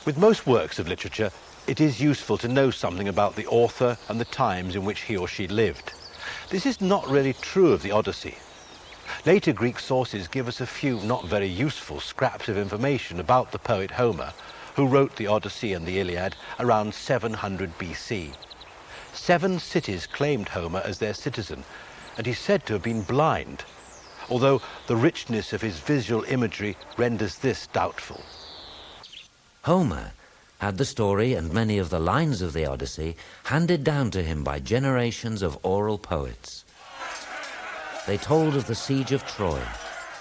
With most works of literature, it is useful to know something about the author and the times in which he or she lived. This is not really true of the Odyssey. Later Greek sources give us a few not very useful scraps of information about the poet Homer, who wrote the Odyssey and the Iliad around 700 BC. 7 cities claimed Homer as their citizen, and he's said to have been blind, although the richness of his visual imagery renders this doubtful. Homer had the story and many of the lines of the Odyssey handed down to him by generations of oral poets. They told of the siege of Troy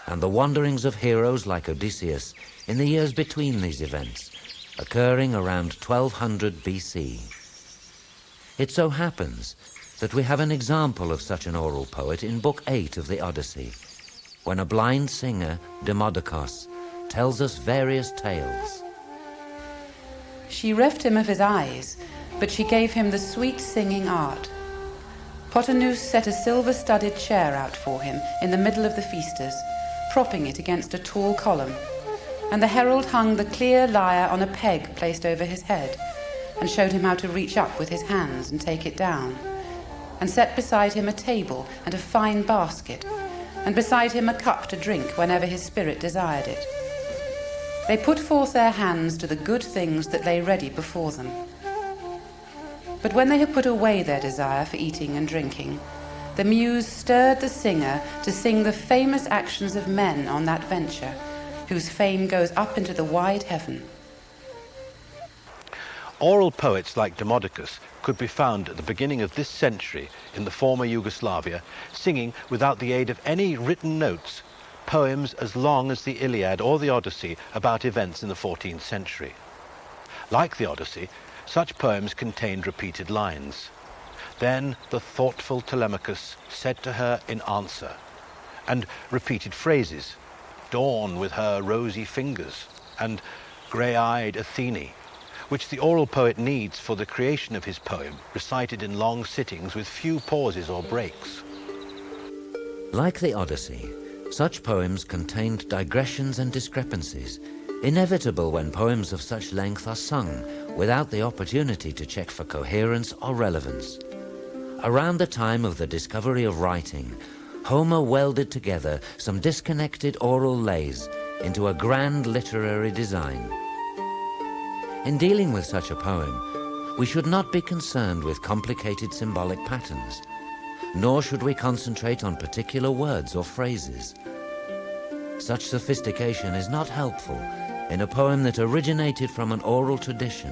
and the wanderings of heroes like Odysseus in the years between these events, occurring around 1200 BC. It so happens that we have an example of such an oral poet in Book 8 of the Odyssey, when a blind singer, Demodocus, tells us various tales. She reft him of his eyes, but she gave him the sweet singing art. Pothinus set a silver-studded chair out for him in the middle of the feasters, propping it against a tall column, and the herald hung the clear lyre on a peg placed over his head, and showed him how to reach up with his hands and take it down, and set beside him a table and a fine basket, and beside him a cup to drink whenever his spirit desired it. They put forth their hands to the good things that lay ready before them. But when they had put away their desire for eating and drinking, the muse stirred the singer to sing the famous actions of men on that venture, whose fame goes up into the wide heaven. Oral poets like Demodocus could be found at the beginning of this century in the former Yugoslavia, singing without the aid of any written notes poems as long as the Iliad or the Odyssey about events in the 14th century. Like the Odyssey, such poems contained repeated lines. Then the thoughtful Telemachus said to her in answer, and repeated phrases, dawn with her rosy fingers, and grey-eyed Athene, which the oral poet needs for the creation of his poem, recited in long sittings with few pauses or breaks. Like the Odyssey, such poems contained digressions and discrepancies, inevitable when poems of such length are sung without the opportunity to check for coherence or relevance. Around the time of the discovery of writing, Homer welded together some disconnected oral lays into a grand literary design. In dealing with such a poem, we should not be concerned with complicated symbolic patterns, nor should we concentrate on particular words or phrases. Such sophistication is not helpful in a poem that originated from an oral tradition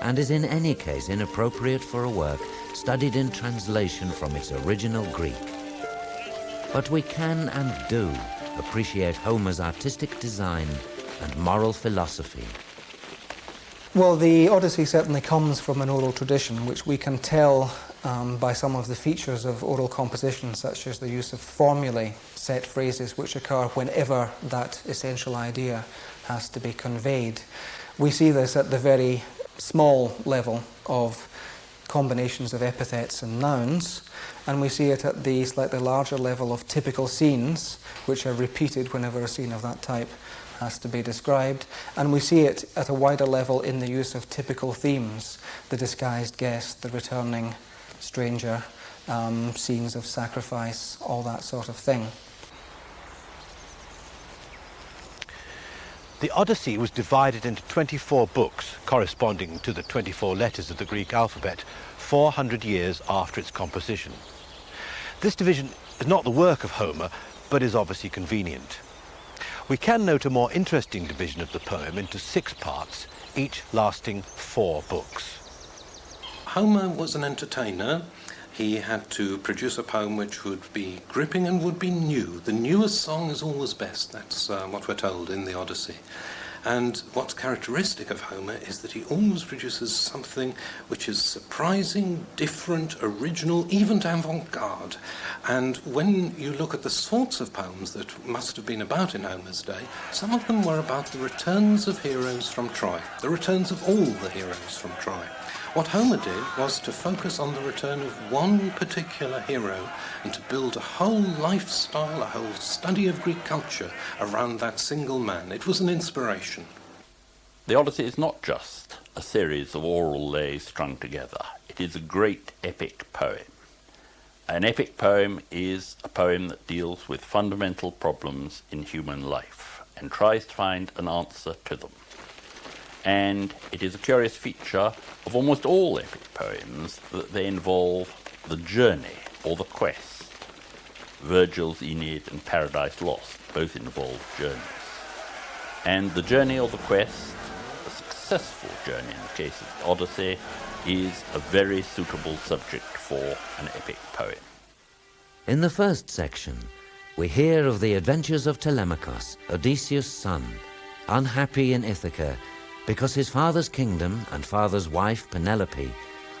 and is in any case inappropriate for a work studied in translation from its original Greek. But we can and do appreciate Homer's artistic design and moral philosophy. Well, the Odyssey certainly comes from an oral tradition, which we can tell by some of the features of oral composition, such as the use of formulae, set phrases which occur whenever that essential idea has to be conveyed. We see this at the very small level of combinations of epithets and nouns, and we see it at the slightly larger level of typical scenes, which are repeated whenever a scene of that type has to be described, and we see it at a wider level in the use of typical themes, the disguised guest, the returning stranger, scenes of sacrifice, all that sort of thing. The Odyssey was divided into 24 books, corresponding to the 24 letters of the Greek alphabet, 400 years after its composition. This division is not the work of Homer, but is obviously convenient. We can note a more interesting division of the poem into 6 parts, each lasting 4 books. Homer was an entertainer. He had to produce a poem which would be gripping and would be new. The newest song is always best. That's what we're told in the Odyssey. And what's characteristic of Homer is that he always produces something which is surprising, different, original, even avant-garde. And when you look at the sorts of poems that must have been about in Homer's day, some of them were about the returns of heroes from Troy, the returns of all the heroes from Troy. What Homer did was to focus on the return of one particular hero and to build a whole lifestyle, a whole study of Greek culture around that single man. It was an inspiration. The Odyssey is not just a series of oral lays strung together. It is a great epic poem. An epic poem is a poem that deals with fundamental problems in human life and tries to find an answer to them. And it is a curious feature of almost all epic poems that they involve the journey or the quest. Virgil's Aeneid and Paradise Lost both involve journeys. And the journey or the quest, a successful journey in the case of the Odyssey, is a very suitable subject for an epic poem. In the first section, we hear of the adventures of Telemachus, Odysseus' son, unhappy in Ithaca because his father's kingdom and father's wife, Penelope,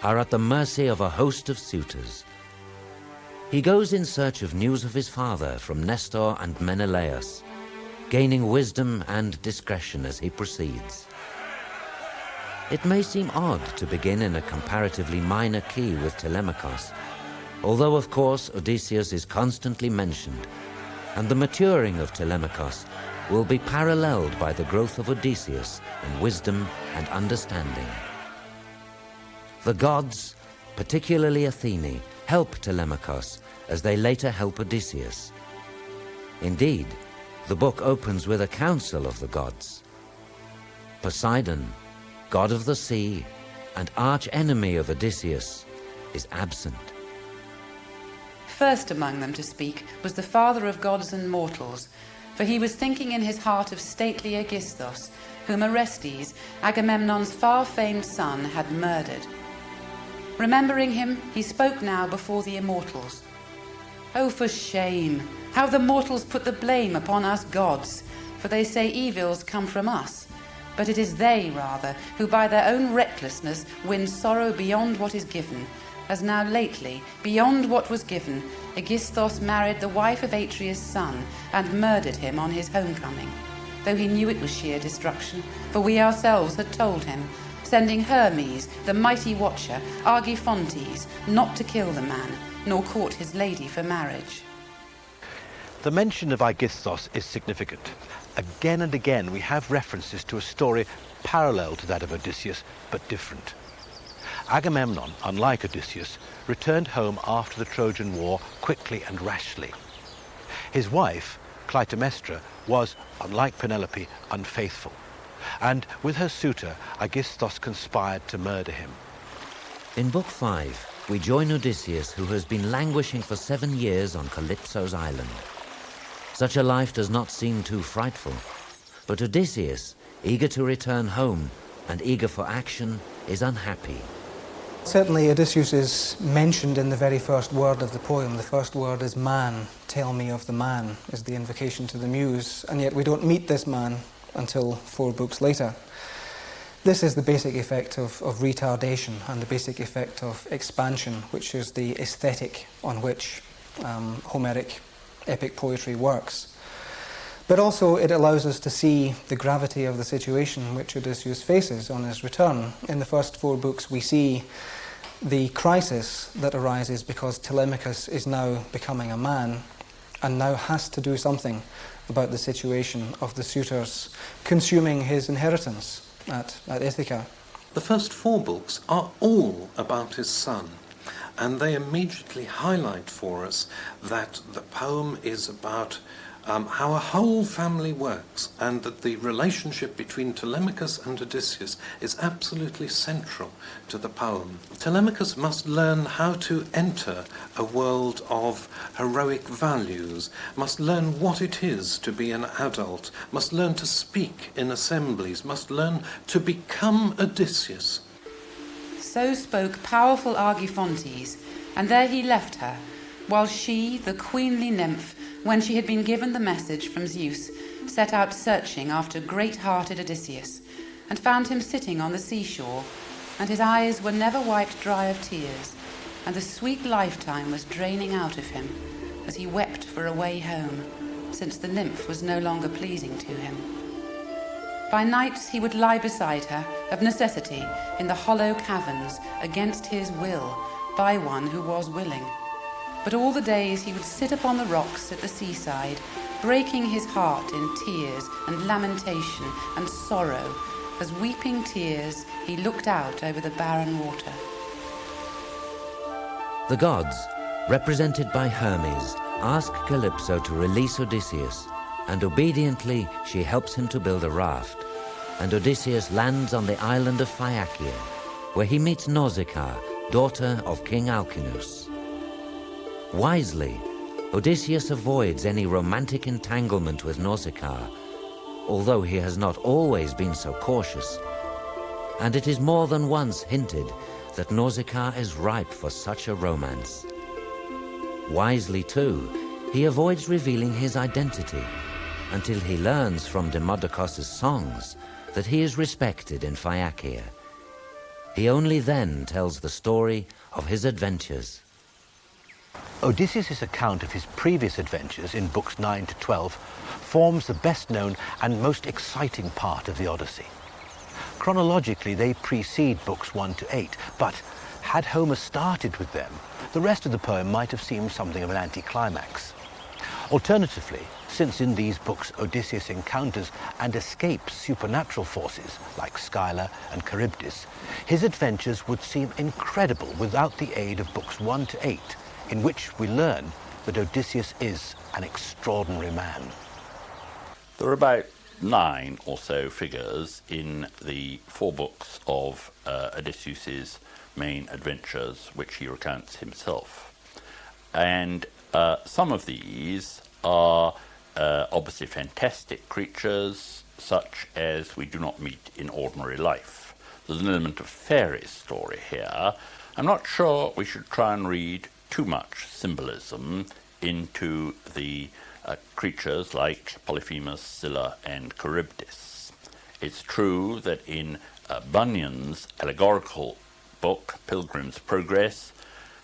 are at the mercy of a host of suitors. He goes in search of news of his father from Nestor and Menelaus, gaining wisdom and discretion as he proceeds. It may seem odd to begin in a comparatively minor key with Telemachus, although of course Odysseus is constantly mentioned, and the maturing of Telemachus will be paralleled by the growth of Odysseus in wisdom and understanding. The gods, particularly Athene, help Telemachus as they later help Odysseus. Indeed, the book opens with a council of the gods. Poseidon, god of the sea and arch-enemy of Odysseus, is absent. First among them to speak was the father of gods and mortals, for he was thinking in his heart of stately Aegisthus, whom Orestes, Agamemnon's far-famed son, had murdered. Remembering him, he spoke now before the immortals. "Oh, for shame! How the mortals put the blame upon us gods, for they say evils come from us. But it is they, rather, who by their own recklessness win sorrow beyond what is given, as now lately, beyond what was given, Aegisthus married the wife of Atreus' son and murdered him on his homecoming, though he knew it was sheer destruction, for we ourselves had told him, sending Hermes, the mighty watcher, Argifontes, not to kill the man, nor court his lady for marriage." The mention of Aegisthus is significant. Again and again we have references to a story parallel to that of Odysseus, but different. Agamemnon, unlike Odysseus, returned home after the Trojan War quickly and rashly. His wife, Clytemnestra, was, unlike Penelope, unfaithful, and with her suitor, Aegisthus conspired to murder him. In Book 5, we join Odysseus, who has been languishing for 7 years on Calypso's island. Such a life does not seem too frightful, but Odysseus, eager to return home and eager for action, is unhappy. Certainly Odysseus is mentioned in the very first word of the poem. The first word is man. "Tell me of the man" is the invocation to the muse, and yet we don't meet this man until 4 books later. This is the basic effect of retardation and the basic effect of expansion, which is the aesthetic on which Homeric epic poetry works. But also it allows us to see the gravity of the situation which Odysseus faces on his return. In the first 4 books we see the crisis that arises because Telemachus is now becoming a man and now has to do something about the situation of the suitors consuming his inheritance at Ithaca. The first 4 books are all about his son, and they immediately highlight for us that the poem is about how a whole family works, and that the relationship between Telemachus and Odysseus is absolutely central to the poem. Telemachus must learn how to enter a world of heroic values, must learn what it is to be an adult, must learn to speak in assemblies, must learn to become Odysseus. So spoke powerful Argifontes, and there he left her, while she, the queenly nymph, when she had been given the message from Zeus, set out searching after great-hearted Odysseus, and found him sitting on the seashore, and his eyes were never wiped dry of tears, and the sweet lifetime was draining out of him, as he wept for a way home, since the nymph was no longer pleasing to him. By nights he would lie beside her, of necessity, in the hollow caverns, against his will, by one who was willing. But all the days he would sit upon the rocks at the seaside, breaking his heart in tears and lamentation and sorrow, as weeping tears he looked out over the barren water. The gods, represented by Hermes, ask Calypso to release Odysseus, and obediently she helps him to build a raft, and Odysseus lands on the island of Phaeacia, where he meets Nausicaa, daughter of King Alcinous. Wisely, Odysseus avoids any romantic entanglement with Nausicaa, although he has not always been so cautious, and it is more than once hinted that Nausicaa is ripe for such a romance. Wisely, too, he avoids revealing his identity until he learns from Demodocus's songs that he is respected in Phaeacia. He only then tells the story of his adventures. Odysseus' account of his previous adventures in books 9 to 12 forms the best known and most exciting part of the Odyssey. Chronologically, they precede books 1 to 8, but had Homer started with them, the rest of the poem might have seemed something of an anticlimax. Alternatively, since in these books Odysseus encounters and escapes supernatural forces like Scylla and Charybdis, his adventures would seem incredible without the aid of books 1 to 8, in which we learn that Odysseus is an extraordinary man. There are about 9 or so figures in the 4 books of Odysseus's main adventures, which he recounts himself. And some of these are obviously fantastic creatures, such as we do not meet in ordinary life. There's an element of fairy story here. I'm not sure we should try and read too much symbolism into the creatures like Polyphemus, Scylla, and Charybdis. It's true that in Bunyan's allegorical book, Pilgrim's Progress,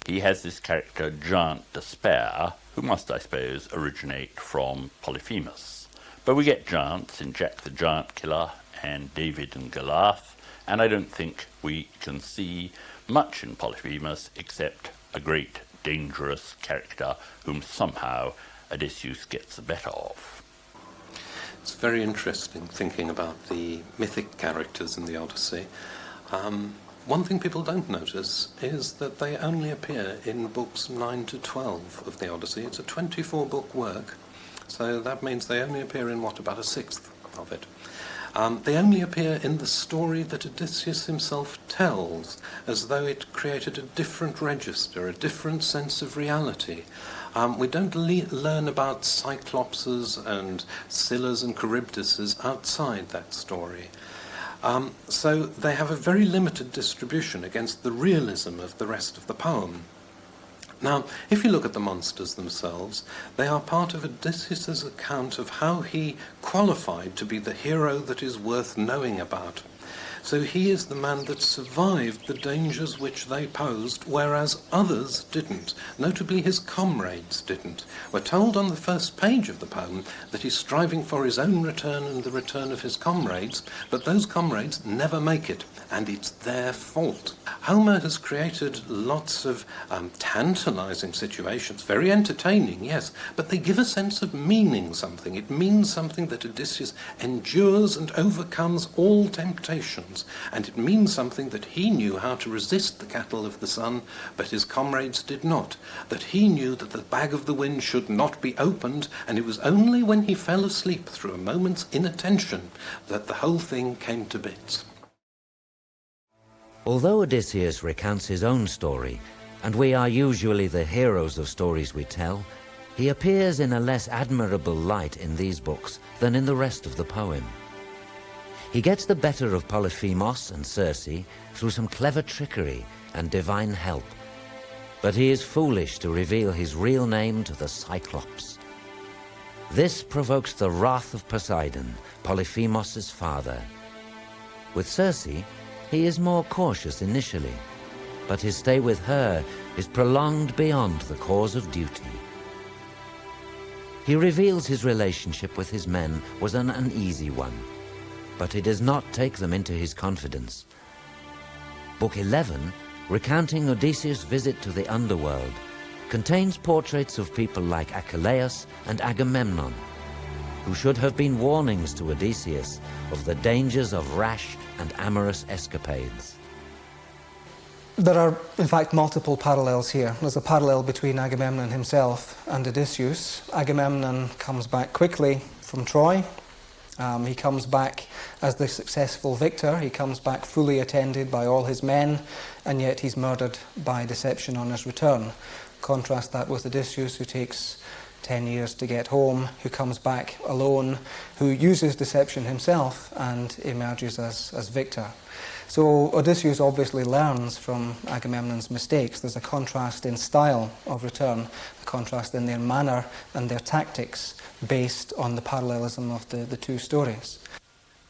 he has this character, Giant Despair, who must, I suppose, originate from Polyphemus. But we get giants in Jack the Giant Killer and David and Goliath, and I don't think we can see much in Polyphemus except a great dangerous character whom somehow Odysseus gets the better of. It's very interesting thinking about the mythic characters in the Odyssey. One thing people don't notice is that they only appear in books 9 to 12 of the Odyssey. It's a 24-book work, so that means they only appear in, about a sixth of it. They only appear in the story that Odysseus himself tells, as though it created a different register, a different sense of reality. We don't learn about Cyclopses and Scyllas and Charybdises outside that story. So they have a very limited distribution against the realism of the rest of the poem. Now, if you look at the monsters themselves, they are part of Odysseus' account of how he qualified to be the hero that is worth knowing about. So he is the man that survived the dangers which they posed, whereas others didn't. Notably, his comrades didn't. We're told on the first page of the poem that he's striving for his own return and the return of his comrades, but those comrades never make it, and it's their fault. Homer has created lots of tantalizing situations, very entertaining, yes, but they give a sense of meaning something. It means something that Odysseus endures and overcomes all temptations. And it means something that he knew how to resist the cattle of the sun, but his comrades did not. That he knew that the bag of the wind should not be opened, and it was only when he fell asleep through a moment's inattention that the whole thing came to bits. Although Odysseus recounts his own story, and we are usually the heroes of stories we tell, he appears in a less admirable light in these books than in the rest of the poem. He gets the better of Polyphemus and Circe through some clever trickery and divine help, but he is foolish to reveal his real name to the Cyclops. This provokes the wrath of Poseidon, Polyphemus' father. With Circe, he is more cautious initially, but his stay with her is prolonged beyond the cause of duty. He reveals his relationship with his men was an uneasy one, but he does not take them into his confidence. Book 11, recounting Odysseus' visit to the underworld, contains portraits of people like Achilles and Agamemnon, who should have been warnings to Odysseus of the dangers of rash and amorous escapades. There are, in fact, multiple parallels here. There's a parallel between Agamemnon himself and Odysseus. Agamemnon comes back quickly from Troy. He comes back as the successful victor. He comes back fully attended by all his men, and yet he's murdered by deception on his return. Contrast that with Odysseus, who takes 10 years to get home, who comes back alone, who uses deception himself and emerges as victor. So Odysseus obviously learns from Agamemnon's mistakes. There's a contrast in style of return, a contrast in their manner and their tactics based on the parallelism of the two stories.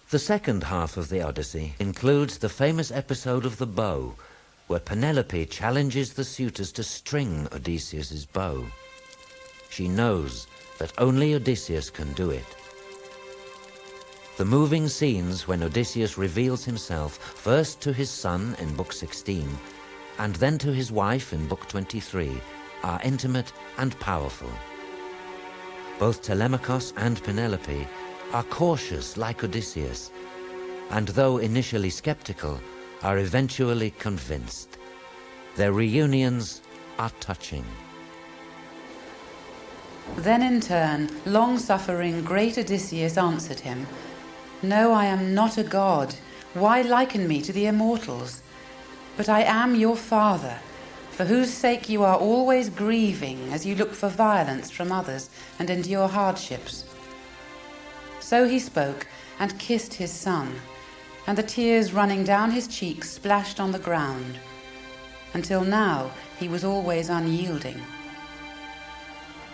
The second half of the Odyssey includes the famous episode of the bow, where Penelope challenges the suitors to string Odysseus's bow. She knows that only Odysseus can do it. The moving scenes when Odysseus reveals himself first to his son in Book 16 and then to his wife in Book 23 are intimate and powerful. Both Telemachus and Penelope are cautious like Odysseus, and though initially skeptical, are eventually convinced. Their reunions are touching. Then in turn, long-suffering great Odysseus answered him, "No, I am not a god. Why liken me to the immortals? But I am your father, for whose sake you are always grieving as you look for violence from others and endure hardships." So he spoke and kissed his son, and the tears running down his cheeks splashed on the ground. Until now he was always unyielding.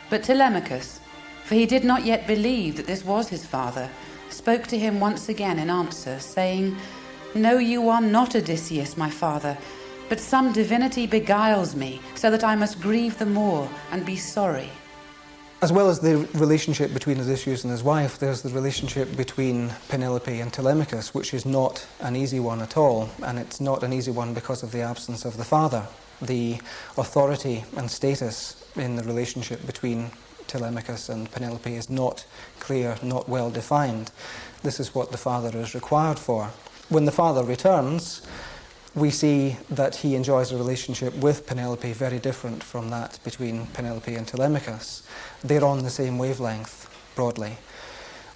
But Telemachus, for he did not yet believe that this was his father, spoke to him once again in answer, saying, "No, you are not Odysseus, my father, but some divinity beguiles me, so that I must grieve the more and be sorry." As well as the relationship between Odysseus and his wife, there's the relationship between Penelope and Telemachus, which is not an easy one at all, and it's not an easy one because of the absence of the father. The authority and status in the relationship between Telemachus and Penelope is not clear, not well defined. This is what the father is required for. When the father returns, we see that he enjoys a relationship with Penelope very different from that between Penelope and Telemachus. They're on the same wavelength, broadly.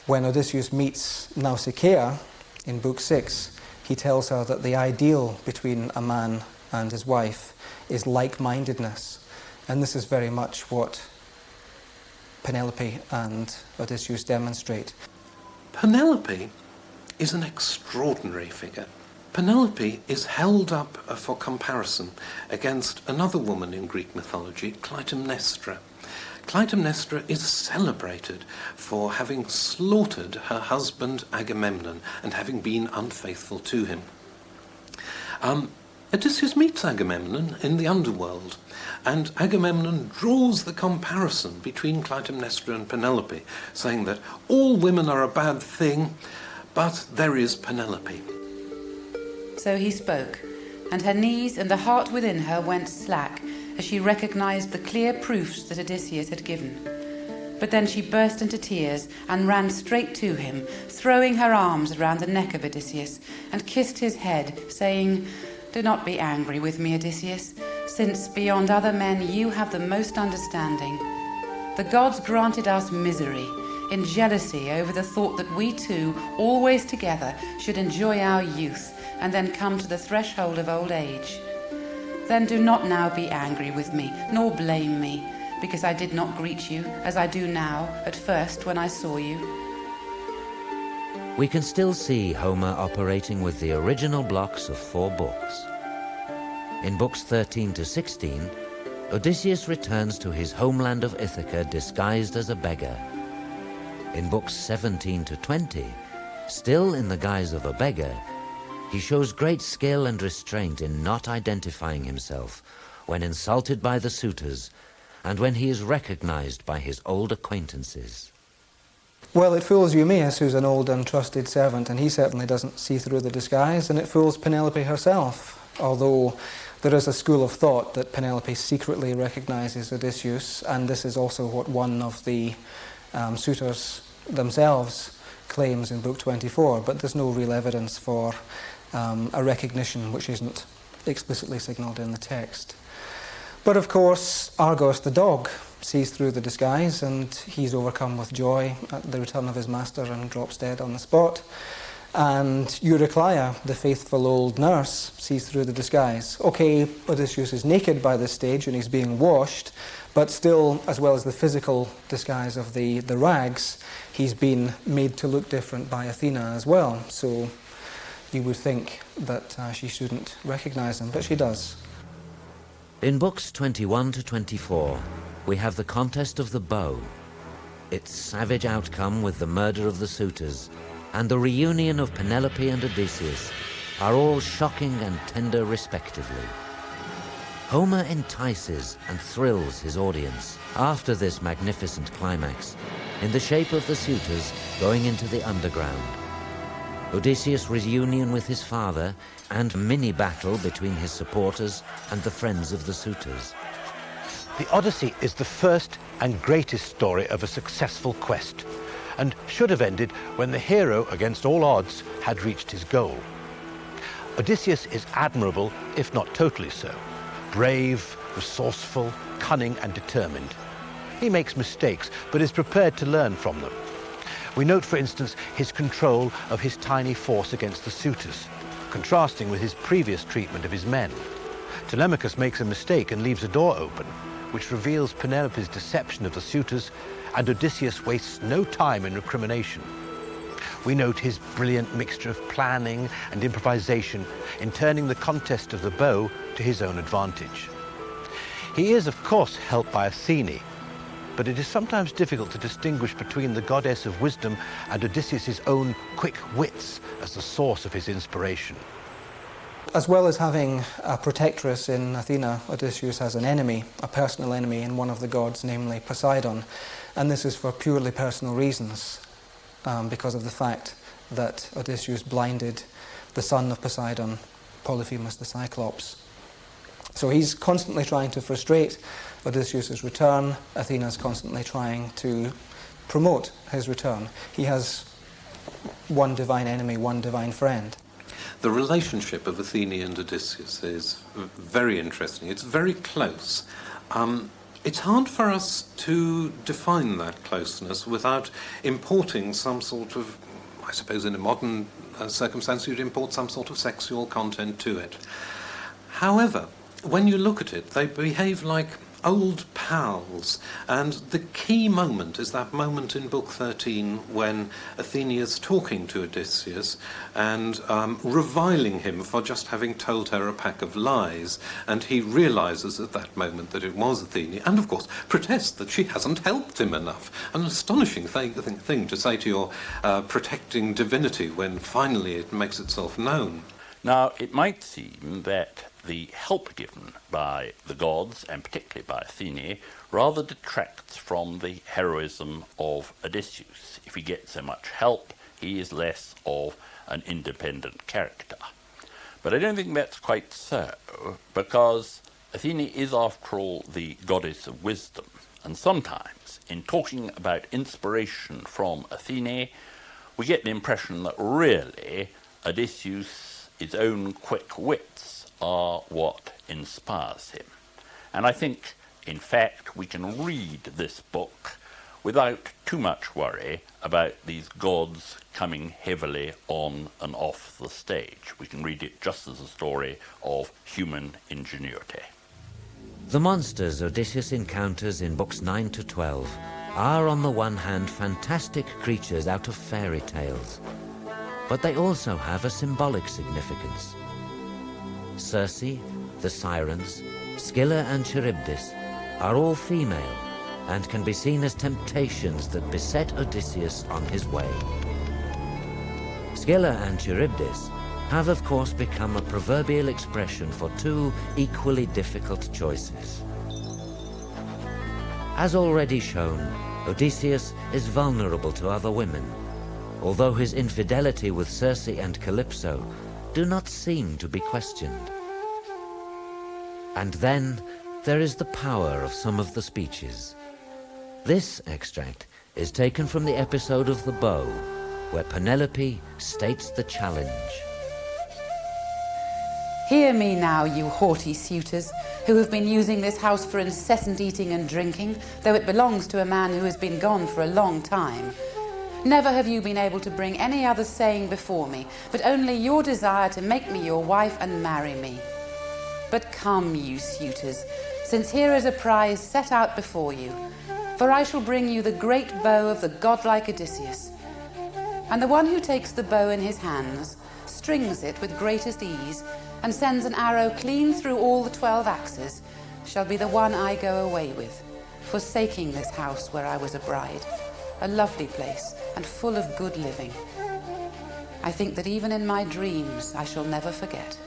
When Odysseus meets Nausicaa in Book 6, he tells her that the ideal between a man and his wife is like-mindedness. And this is very much what Penelope and Odysseus demonstrate. Penelope is an extraordinary figure. Penelope is held up for comparison against another woman in Greek mythology, Clytemnestra. Clytemnestra is celebrated for having slaughtered her husband Agamemnon and having been unfaithful to him. Odysseus meets Agamemnon in the underworld, and Agamemnon draws the comparison between Clytemnestra and Penelope, saying that all women are a bad thing, but there is Penelope. So he spoke, and her knees and the heart within her went slack as she recognized the clear proofs that Odysseus had given. But then she burst into tears and ran straight to him, throwing her arms around the neck of Odysseus, and kissed his head, saying, "Do not be angry with me, Odysseus, since beyond other men you have the most understanding. The gods granted us misery, in jealousy over the thought that we two, always together, should enjoy our youth, and then come to the threshold of old age. Then do not now be angry with me, nor blame me, because I did not greet you, as I do now, at first when I saw you." We can still see Homer operating with the original blocks of 4 books. In books 13 to 16, Odysseus returns to his homeland of Ithaca disguised as a beggar. In books 17 to 20, still in the guise of a beggar, he shows great skill and restraint in not identifying himself when insulted by the suitors and when he is recognized by his old acquaintances. Well, it fools Eumaeus, who's an old and trusted servant, and he certainly doesn't see through the disguise, and it fools Penelope herself, although there is a school of thought that Penelope secretly recognizes Odysseus, and this is also what one of the suitors themselves claims in Book 24, but there's no real evidence for a recognition which isn't explicitly signalled in the text. But of course, Argos the dog sees through the disguise, and he's overcome with joy at the return of his master and drops dead on the spot. And Eurycleia, the faithful old nurse, sees through the disguise. Okay, Odysseus is naked by this stage and he's being washed, but still, as well as the physical disguise of the rags, he's been made to look different by Athena as well. So you would think that she shouldn't recognise him, but she does. In books 21 to 24, we have the contest of the bow, its savage outcome with the murder of the suitors, and the reunion of Penelope and Odysseus are all shocking and tender respectively. Homer entices and thrills his audience after this magnificent climax, in the shape of the suitors going into the underground. Odysseus' reunion with his father, and mini-battle between his supporters and the friends of the suitors. The Odyssey is the first and greatest story of a successful quest, and should have ended when the hero, against all odds, had reached his goal. Odysseus is admirable, if not totally so. Brave, resourceful, cunning and determined. He makes mistakes, but is prepared to learn from them. We note, for instance, his control of his tiny force against the suitors, contrasting with his previous treatment of his men. Telemachus makes a mistake and leaves a door open, which reveals Penelope's deception of the suitors, and Odysseus wastes no time in recrimination. We note his brilliant mixture of planning and improvisation in turning the contest of the bow to his own advantage. He is, of course, helped by Athene, but it is sometimes difficult to distinguish between the goddess of wisdom and Odysseus' own quick wits as the source of his inspiration. As well as having a protectress in Athena, Odysseus has an enemy, a personal enemy in one of the gods, namely Poseidon. And this is for purely personal reasons, because of the fact that Odysseus blinded the son of Poseidon, Polyphemus the Cyclops. So he's constantly trying to frustrate Odysseus' return. Athena's constantly trying to promote his return. He has one divine enemy, one divine friend. The relationship of Athene and Odysseus is very interesting. It's very close. It's hard for us to define that closeness without importing some sort of, I suppose in a modern circumstance, you'd import some sort of sexual content to it. However, when you look at it, they behave like old pals, and the key moment is that moment in Book 13 when Athene is talking to Odysseus and reviling him for just having told her a pack of lies, and he realises at that moment that it was Athene, and of course protests that she hasn't helped him enough. An astonishing thing to say to your protecting divinity when finally it makes itself known. Now, it might seem that the help given by the gods, and particularly by Athene, rather detracts from the heroism of Odysseus. If he gets so much help, he is less of an independent character. But I don't think that's quite so, because Athene is, after all, the goddess of wisdom. And sometimes, in talking about inspiration from Athene, we get the impression that really Odysseus' own quick wits are what inspires him. And I think, in fact, we can read this book without too much worry about these gods coming heavily on and off the stage. We can read it just as a story of human ingenuity. The monsters Odysseus encounters in books 9 to 12 are, on the one hand, fantastic creatures out of fairy tales, but they also have a symbolic significance. Circe, the Sirens, Scylla and Charybdis are all female and can be seen as temptations that beset Odysseus on his way. Scylla and Charybdis have of course become a proverbial expression for two equally difficult choices. As already shown, Odysseus is vulnerable to other women, although his infidelity with Circe and Calypso do not seem to be questioned. And then there is the power of some of the speeches. This extract is taken from the episode of the bow, where Penelope states the challenge. Hear me now, you haughty suitors, who have been using this house for incessant eating and drinking, though it belongs to a man who has been gone for a long time. Never have you been able to bring any other saying before me, but only your desire to make me your wife and marry me. But come, you suitors, since here is a prize set out before you, for I shall bring you the great bow of the godlike Odysseus. And the one who takes the bow in his hands, strings it with greatest ease, and sends an arrow clean through all the 12 axes, shall be the one I go away with, forsaking this house where I was a bride, a lovely place and full of good living. I think that even in my dreams I shall never forget.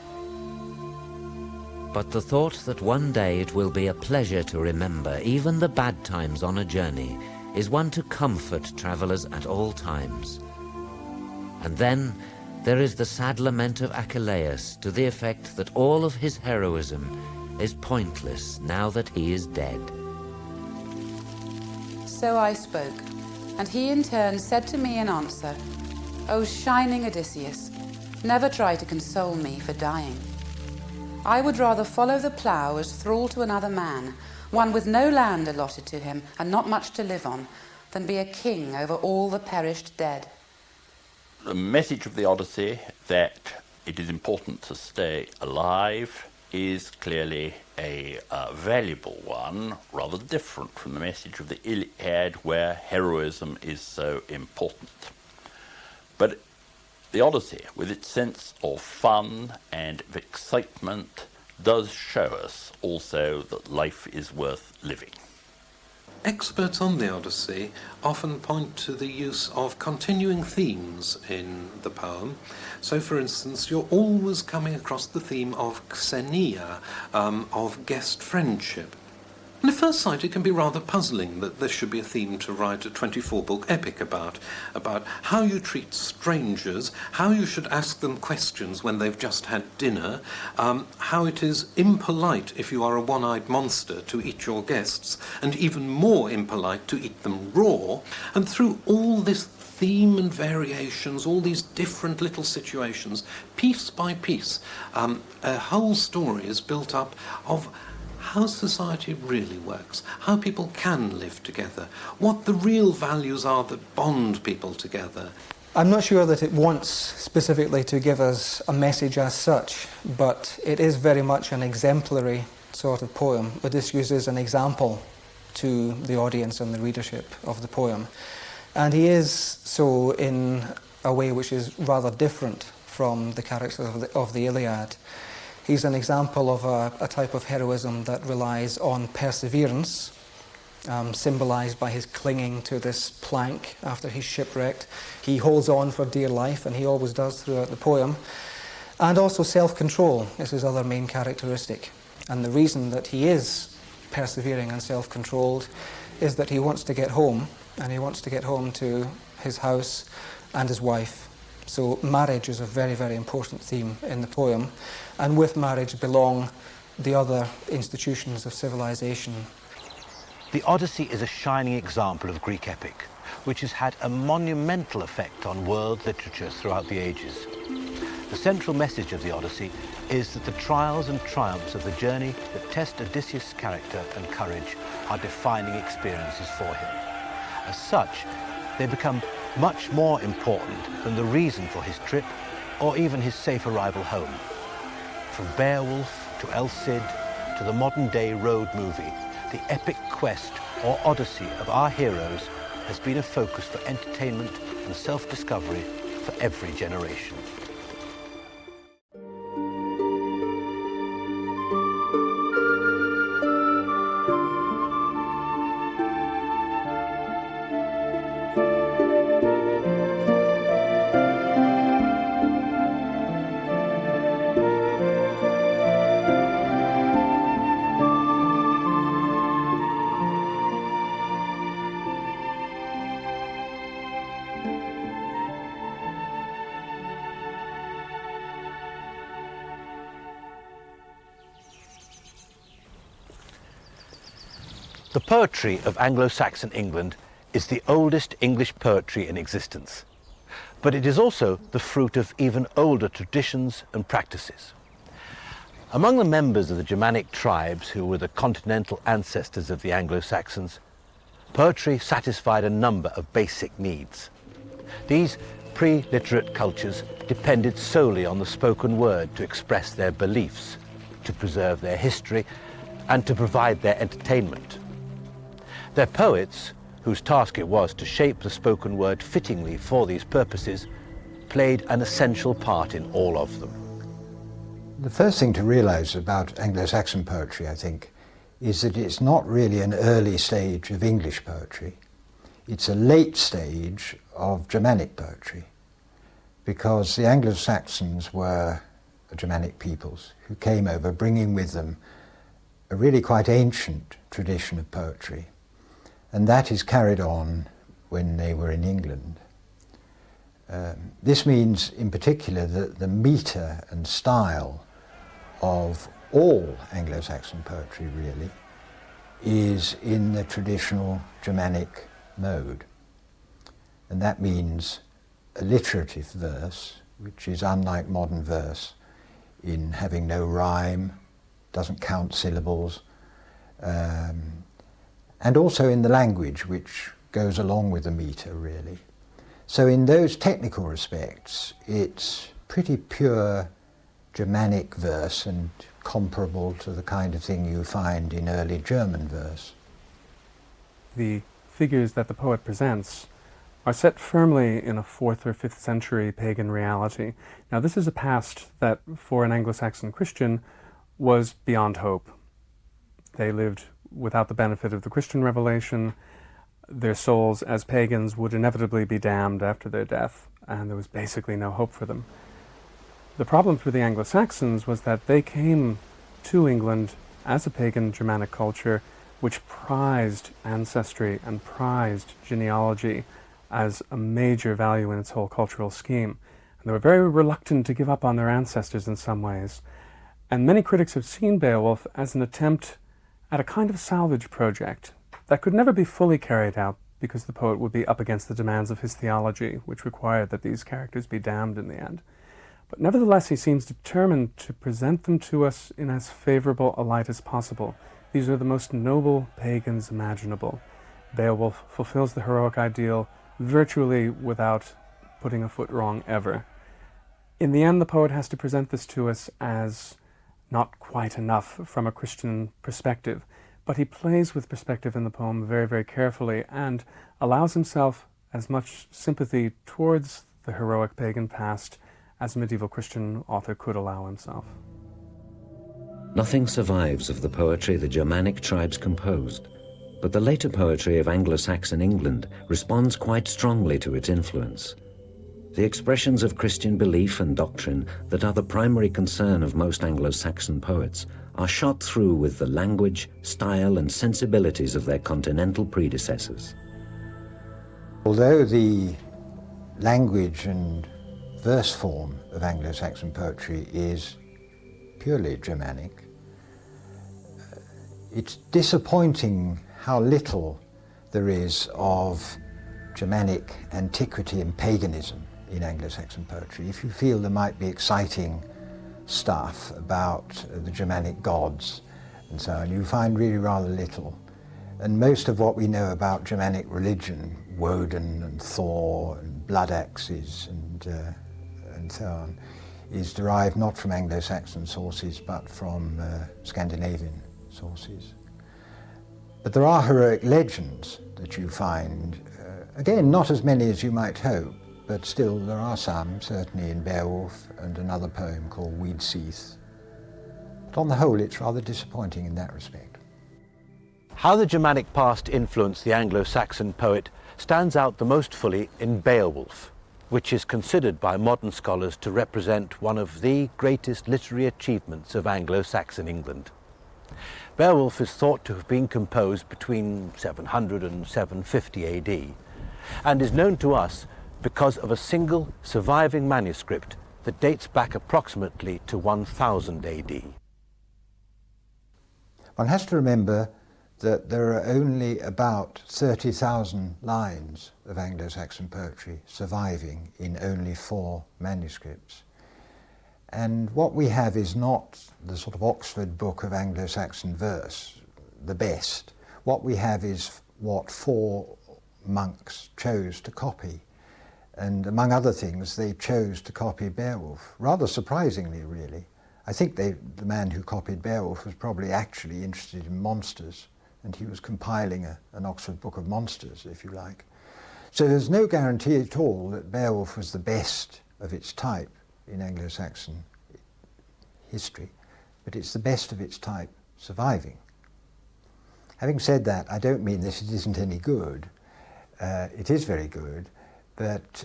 But the thought that one day it will be a pleasure to remember even the bad times on a journey is one to comfort travelers at all times. And then there is the sad lament of Achilles to the effect that all of his heroism is pointless now that he is dead. So I spoke, and he in turn said to me in answer, O shining Odysseus, never try to console me for dying. I would rather follow the plough as thrall to another man, one with no land allotted to him and not much to live on, than be a king over all the perished dead. The message of the Odyssey, that it is important to stay alive, is clearly a valuable one, rather different from the message of the Iliad, where heroism is so important. But the Odyssey, with its sense of fun and of excitement, does show us also that life is worth living. Experts on the Odyssey often point to the use of continuing themes in the poem. So, for instance, you're always coming across the theme of xenia, of guest friendship. And at first sight, it can be rather puzzling that there should be a theme to write a 24-book epic about how you treat strangers, how you should ask them questions when they've just had dinner, how it is impolite if you are a one-eyed monster to eat your guests, and even more impolite to eat them raw. And through all this theme and variations, all these different little situations, piece by piece, a whole story is built up of how society really works, how people can live together, what the real values are that bond people together. I'm not sure that it wants specifically to give us a message as such, but it is very much an exemplary sort of poem. Odysseus is an example to the audience and the readership of the poem. And he is so in a way which is rather different from the characters of the Iliad. He's an example of a type of heroism that relies on perseverance, symbolised by his clinging to this plank after he's shipwrecked. He holds on for dear life, and he always does throughout the poem. And also self-control is his other main characteristic. And the reason that he is persevering and self-controlled is that he wants to get home, and he wants to get home to his house and his wife. So marriage is a very, very important theme in the poem, and with marriage belong the other institutions of civilization. The Odyssey is a shining example of Greek epic, which has had a monumental effect on world literature throughout the ages. The central message of the Odyssey is that the trials and triumphs of the journey that test Odysseus' character and courage are defining experiences for him. As such, they become much more important than the reason for his trip or even his safe arrival home. From Beowulf to El Cid to the modern-day road movie, the epic quest or Odyssey of our heroes has been a focus for entertainment and self-discovery for every generation. The poetry of Anglo-Saxon England is the oldest English poetry in existence, but it is also the fruit of even older traditions and practices. Among the members of the Germanic tribes who were the continental ancestors of the Anglo-Saxons, poetry satisfied a number of basic needs. These pre-literate cultures depended solely on the spoken word to express their beliefs, to preserve their history, and to provide their entertainment. Their poets, whose task it was to shape the spoken word fittingly for these purposes, played an essential part in all of them. The first thing to realize about Anglo-Saxon poetry, I think, is that it's not really an early stage of English poetry. It's a late stage of Germanic poetry, because the Anglo-Saxons were Germanic peoples who came over bringing with them a really quite ancient tradition of poetry, and that is carried on when they were in England. This means in particular that the metre and style of all Anglo-Saxon poetry really is in the traditional Germanic mode, and that means alliterative verse, which is unlike modern verse in having no rhyme, doesn't count syllables, and also in the language which goes along with the metre really. So in those technical respects it's pretty pure Germanic verse and comparable to the kind of thing you find in early German verse. The figures that the poet presents are set firmly in a 4th or 5th century pagan reality. Now this is a past that for an Anglo-Saxon Christian was beyond hope. They lived without the benefit of the Christian revelation. Their souls as pagans would inevitably be damned after their death, and there was basically no hope for them. The problem for the Anglo-Saxons was that they came to England as a pagan Germanic culture which prized ancestry and prized genealogy as a major value in its whole cultural scheme. And they were very reluctant to give up on their ancestors in some ways. And many critics have seen Beowulf as an attempt at a kind of salvage project that could never be fully carried out because the poet would be up against the demands of his theology, which required that these characters be damned in the end. But nevertheless, he seems determined to present them to us in as favorable a light as possible. These are the most noble pagans imaginable. Beowulf fulfills the heroic ideal virtually without putting a foot wrong ever. In the end, the poet has to present this to us as not quite enough from a Christian perspective, but he plays with perspective in the poem very, very carefully and allows himself as much sympathy towards the heroic pagan past as a medieval Christian author could allow himself. Nothing survives of the poetry the Germanic tribes composed, but the later poetry of Anglo-Saxon England responds quite strongly to its influence. The expressions of Christian belief and doctrine that are the primary concern of most Anglo-Saxon poets are shot through with the language, style, and sensibilities of their continental predecessors. Although the language and verse form of Anglo-Saxon poetry is purely Germanic, it's disappointing how little there is of Germanic antiquity and paganism in Anglo-Saxon poetry. If you feel there might be exciting stuff about the Germanic gods and so on, you find really rather little. And most of what we know about Germanic religion, Woden and Thor and blood axes and so on, is derived not from Anglo-Saxon sources but from Scandinavian sources. But there are heroic legends that you find, again, not as many as you might hope, but still there are some, certainly in Beowulf and another poem called Weedseath. But on the whole, it's rather disappointing in that respect. How the Germanic past influenced the Anglo-Saxon poet stands out the most fully in Beowulf, which is considered by modern scholars to represent one of the greatest literary achievements of Anglo-Saxon England. Beowulf is thought to have been composed between 700 and 750 AD, and is known to us because of a single surviving manuscript that dates back approximately to 1000 AD. One has to remember that there are only about 30,000 lines of Anglo-Saxon poetry surviving in only 4 manuscripts. And what we have is not the sort of Oxford book of Anglo-Saxon verse, the best. What we have is what 4 monks chose to copy. And among other things, they chose to copy Beowulf, rather surprisingly, really. I think the man who copied Beowulf was probably actually interested in monsters, and he was compiling an Oxford book of monsters, if you like. So there's no guarantee at all that Beowulf was the best of its type in Anglo-Saxon history, but it's the best of its type surviving. Having said that, I don't mean that it isn't any good. It is very good, but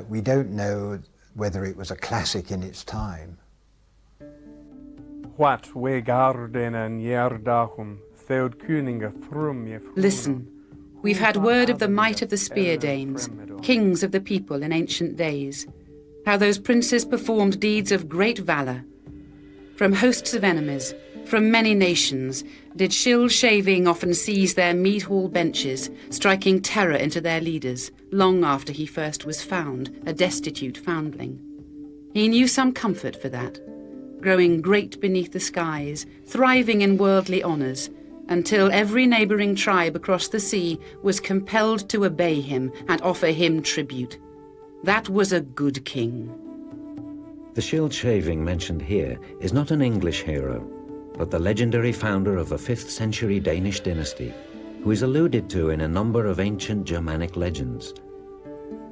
we don't know whether it was a classic in its time. Listen, we've had word of the might of the Spear Danes, kings of the people in ancient days, how those princes performed deeds of great valour. From hosts of enemies, from many nations, did Shield Shaving often seize their mead hall benches, striking terror into their leaders, long after he first was found, a destitute foundling. He knew some comfort for that, growing great beneath the skies, thriving in worldly honours, until every neighbouring tribe across the sea was compelled to obey him and offer him tribute. That was a good king. The Shield Shaving mentioned here is not an English hero, but the legendary founder of a 5th century Danish dynasty, who is alluded to in a number of ancient Germanic legends.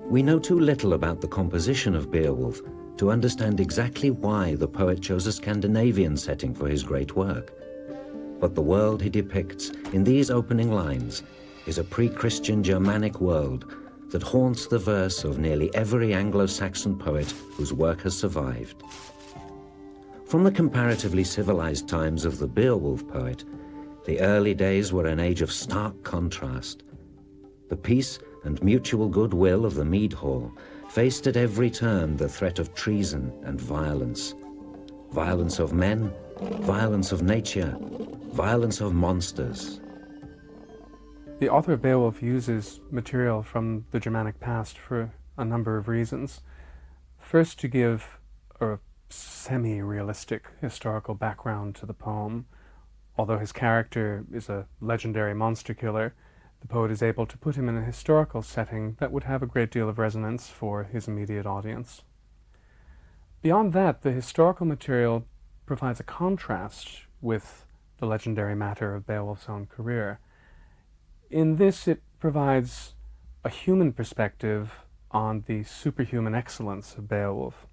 We know too little about the composition of Beowulf to understand exactly why the poet chose a Scandinavian setting for his great work. But the world he depicts in these opening lines is a pre-Christian Germanic world that haunts the verse of nearly every Anglo-Saxon poet whose work has survived. From the comparatively civilized times of the Beowulf poet, the early days were an age of stark contrast. The peace and mutual goodwill of the mead hall faced at every turn the threat of treason and violence. Violence of men, violence of nature, violence of monsters. The author of Beowulf uses material from the Germanic past for a number of reasons. First, to give a semi-realistic historical background to the poem. Although his character is a legendary monster killer, the poet is able to put him in a historical setting that would have a great deal of resonance for his immediate audience. Beyond that, the historical material provides a contrast with the legendary matter of Beowulf's own career. In this, it provides a human perspective on the superhuman excellence of Beowulf,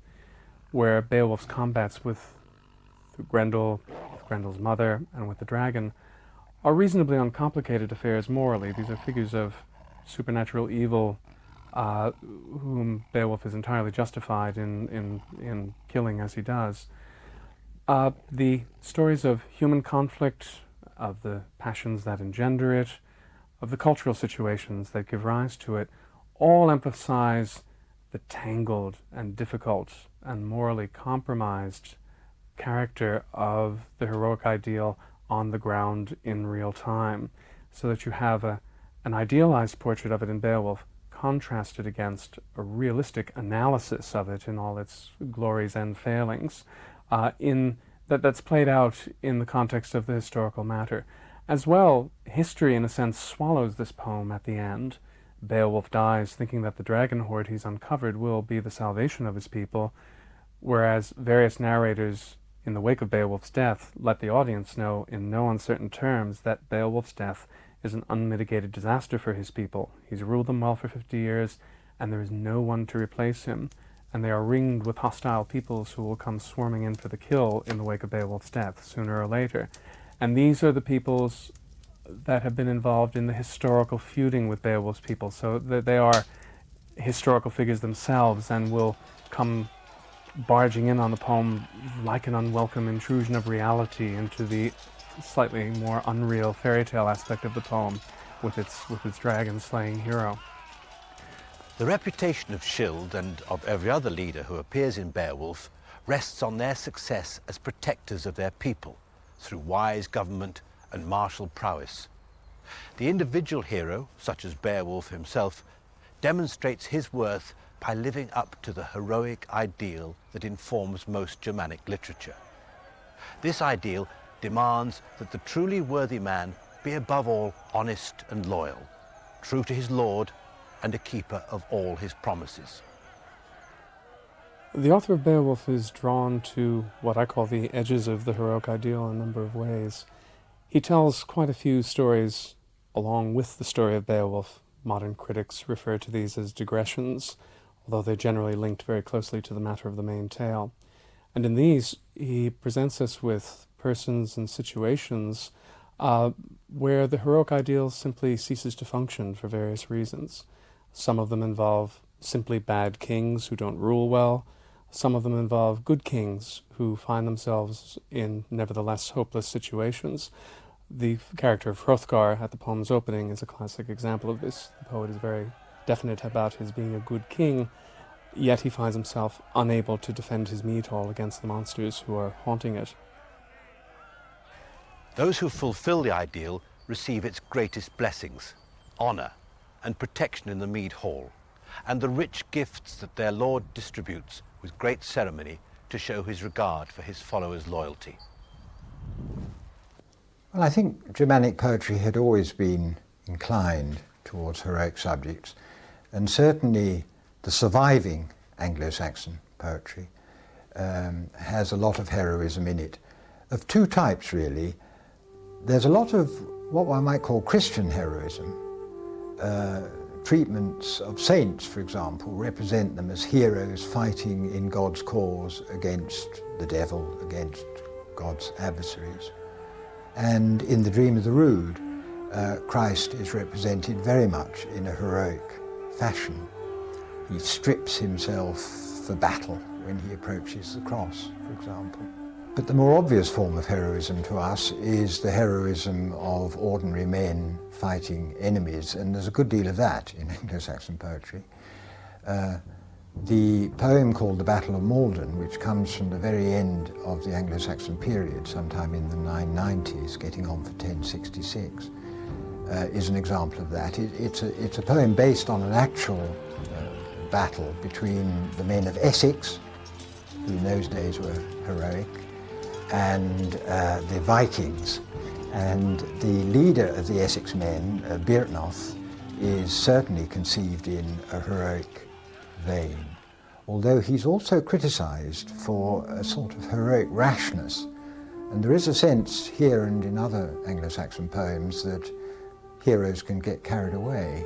where Beowulf's combats with Grendel's mother, and with the dragon are reasonably uncomplicated affairs morally. These are figures of supernatural evil whom Beowulf is entirely justified in killing as he does. The stories of human conflict, of the passions that engender it, of the cultural situations that give rise to it, all emphasize the tangled and difficult and morally compromised character of the heroic ideal on the ground in real time, so that you have an idealized portrait of it in Beowulf contrasted against a realistic analysis of it in all its glories and failings, that's played out in the context of the historical matter. As well, history, in a sense, swallows this poem at the end. Beowulf dies thinking that the dragon hoard he's uncovered will be the salvation of his people, whereas various narrators in the wake of Beowulf's death let the audience know in no uncertain terms that Beowulf's death is an unmitigated disaster for his people. He's ruled them well for 50 years, and there is no one to replace him, and they are ringed with hostile peoples who will come swarming in for the kill in the wake of Beowulf's death, sooner or later. And these are the peoples that have been involved in the historical feuding with Beowulf's people, so that they are historical figures themselves and will come barging in on the poem like an unwelcome intrusion of reality into the slightly more unreal fairy tale aspect of the poem with its dragon-slaying hero. The reputation of Scyld and of every other leader who appears in Beowulf rests on their success as protectors of their people through wise government and martial prowess. The individual hero, such as Beowulf himself, demonstrates his worth by living up to the heroic ideal that informs most Germanic literature. This ideal demands that the truly worthy man be above all honest and loyal, true to his lord, and a keeper of all his promises. The author of Beowulf is drawn to what I call the edges of the heroic ideal in a number of ways. He tells quite a few stories along with the story of Beowulf. Modern critics refer to these as digressions, although they're generally linked very closely to the matter of the main tale. And in these, he presents us with persons and situations where the heroic ideal simply ceases to function for various reasons. Some of them involve simply bad kings who don't rule well. Some of them involve good kings who find themselves in nevertheless hopeless situations. The character of Hrothgar at the poem's opening is a classic example of this. The poet is very definite about his being a good king, yet he finds himself unable to defend his mead hall against the monsters who are haunting it. Those who fulfill the ideal receive its greatest blessings, honour and protection in the mead hall, and the rich gifts that their lord distributes with great ceremony to show his regard for his followers' loyalty. Well, I think Germanic poetry had always been inclined towards heroic subjects, and certainly the surviving Anglo-Saxon poetry has a lot of heroism in it, of two types really. There's a lot of what one might call Christian heroism. Treatments of saints, for example, represent them as heroes fighting in God's cause against the devil, against God's adversaries. And in The Dream of the Rood, Christ is represented very much in a heroic fashion. He strips himself for battle when he approaches the cross, for example. But the more obvious form of heroism to us is the heroism of ordinary men fighting enemies, and there's a good deal of that in Anglo-Saxon poetry. The poem called The Battle of Maldon, which comes from the very end of the Anglo-Saxon period, sometime in the 990s, getting on for 1066, is an example of that. It's a poem based on an actual battle between the men of Essex, who in those days were heroic, and the Vikings. And the leader of the Essex men, Byrhtnoth, is certainly conceived in a heroic vein, although he's also criticised for a sort of heroic rashness. And there is a sense here and in other Anglo-Saxon poems that heroes can get carried away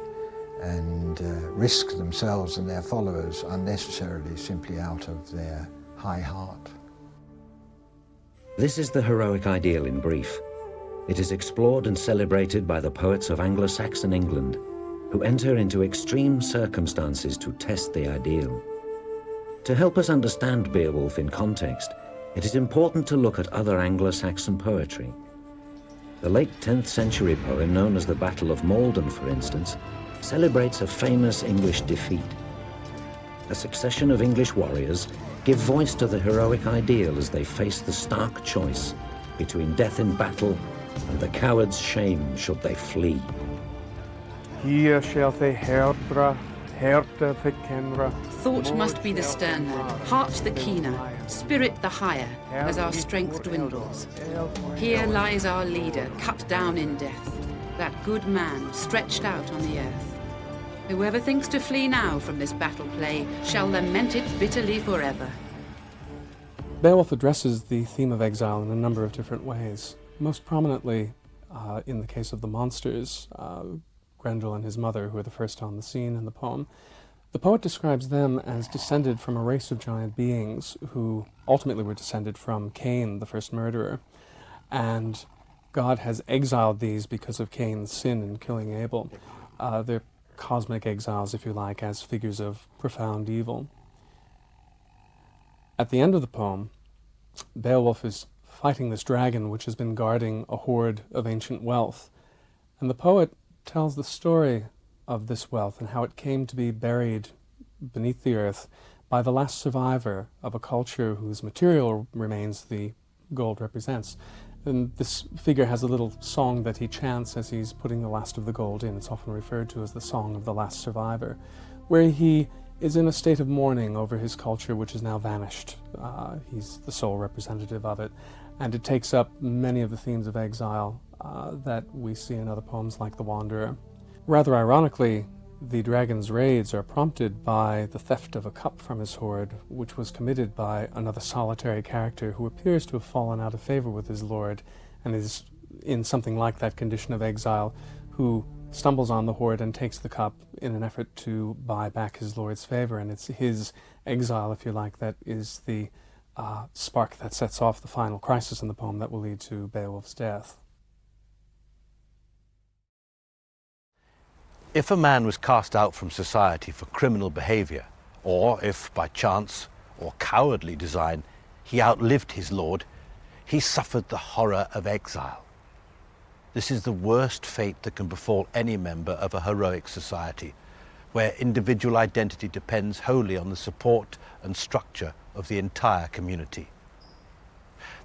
and risk themselves and their followers unnecessarily simply out of their high heart. This is the heroic ideal in brief. It is explored and celebrated by the poets of Anglo-Saxon England, who enter into extreme circumstances to test the ideal. To help us understand Beowulf in context, it is important to look at other Anglo-Saxon poetry. The late 10th century poem known as the Battle of Maldon, for instance, celebrates a famous English defeat. A succession of English warriors give voice to the heroic ideal as they face the stark choice between death in battle and the coward's shame should they flee. Here shall they herdra, herde the kenra. Thought must be the sterner, heart the keener, spirit the higher, as our strength dwindles. Here lies our leader, cut down in death, that good man stretched out on the earth. Whoever thinks to flee now from this battle play shall lament it bitterly forever. Beowulf addresses the theme of exile in a number of different ways. Most prominently, in the case of the monsters, Grendel and his mother, who are the first on the scene in the poem, the poet describes them as descended from a race of giant beings who ultimately were descended from Cain, the first murderer. And God has exiled these because of Cain's sin in killing Abel. They're cosmic exiles, if you like, as figures of profound evil. At the end of the poem, Beowulf is fighting this dragon which has been guarding a hoard of ancient wealth. And the poet tells the story of this wealth and how it came to be buried beneath the earth by the last survivor of a culture whose material remains the gold represents. And this figure has a little song that he chants as he's putting the last of the gold in. It's often referred to as the Song of the Last Survivor, where he is in a state of mourning over his culture, which has now vanished. He's the sole representative of it, and it takes up many of the themes of exile that we see in other poems like The Wanderer. Rather ironically, the dragon's raids are prompted by the theft of a cup from his hoard, which was committed by another solitary character who appears to have fallen out of favor with his lord and is in something like that condition of exile, who stumbles on the hoard and takes the cup in an effort to buy back his lord's favor. And it's his exile, if you like, that is the spark that sets off the final crisis in the poem that will lead to Beowulf's death. If a man was cast out from society for criminal behavior, or if by chance or cowardly design he outlived his lord, he suffered the horror of exile. This is the worst fate that can befall any member of a heroic society, where individual identity depends wholly on the support and structure of the entire community.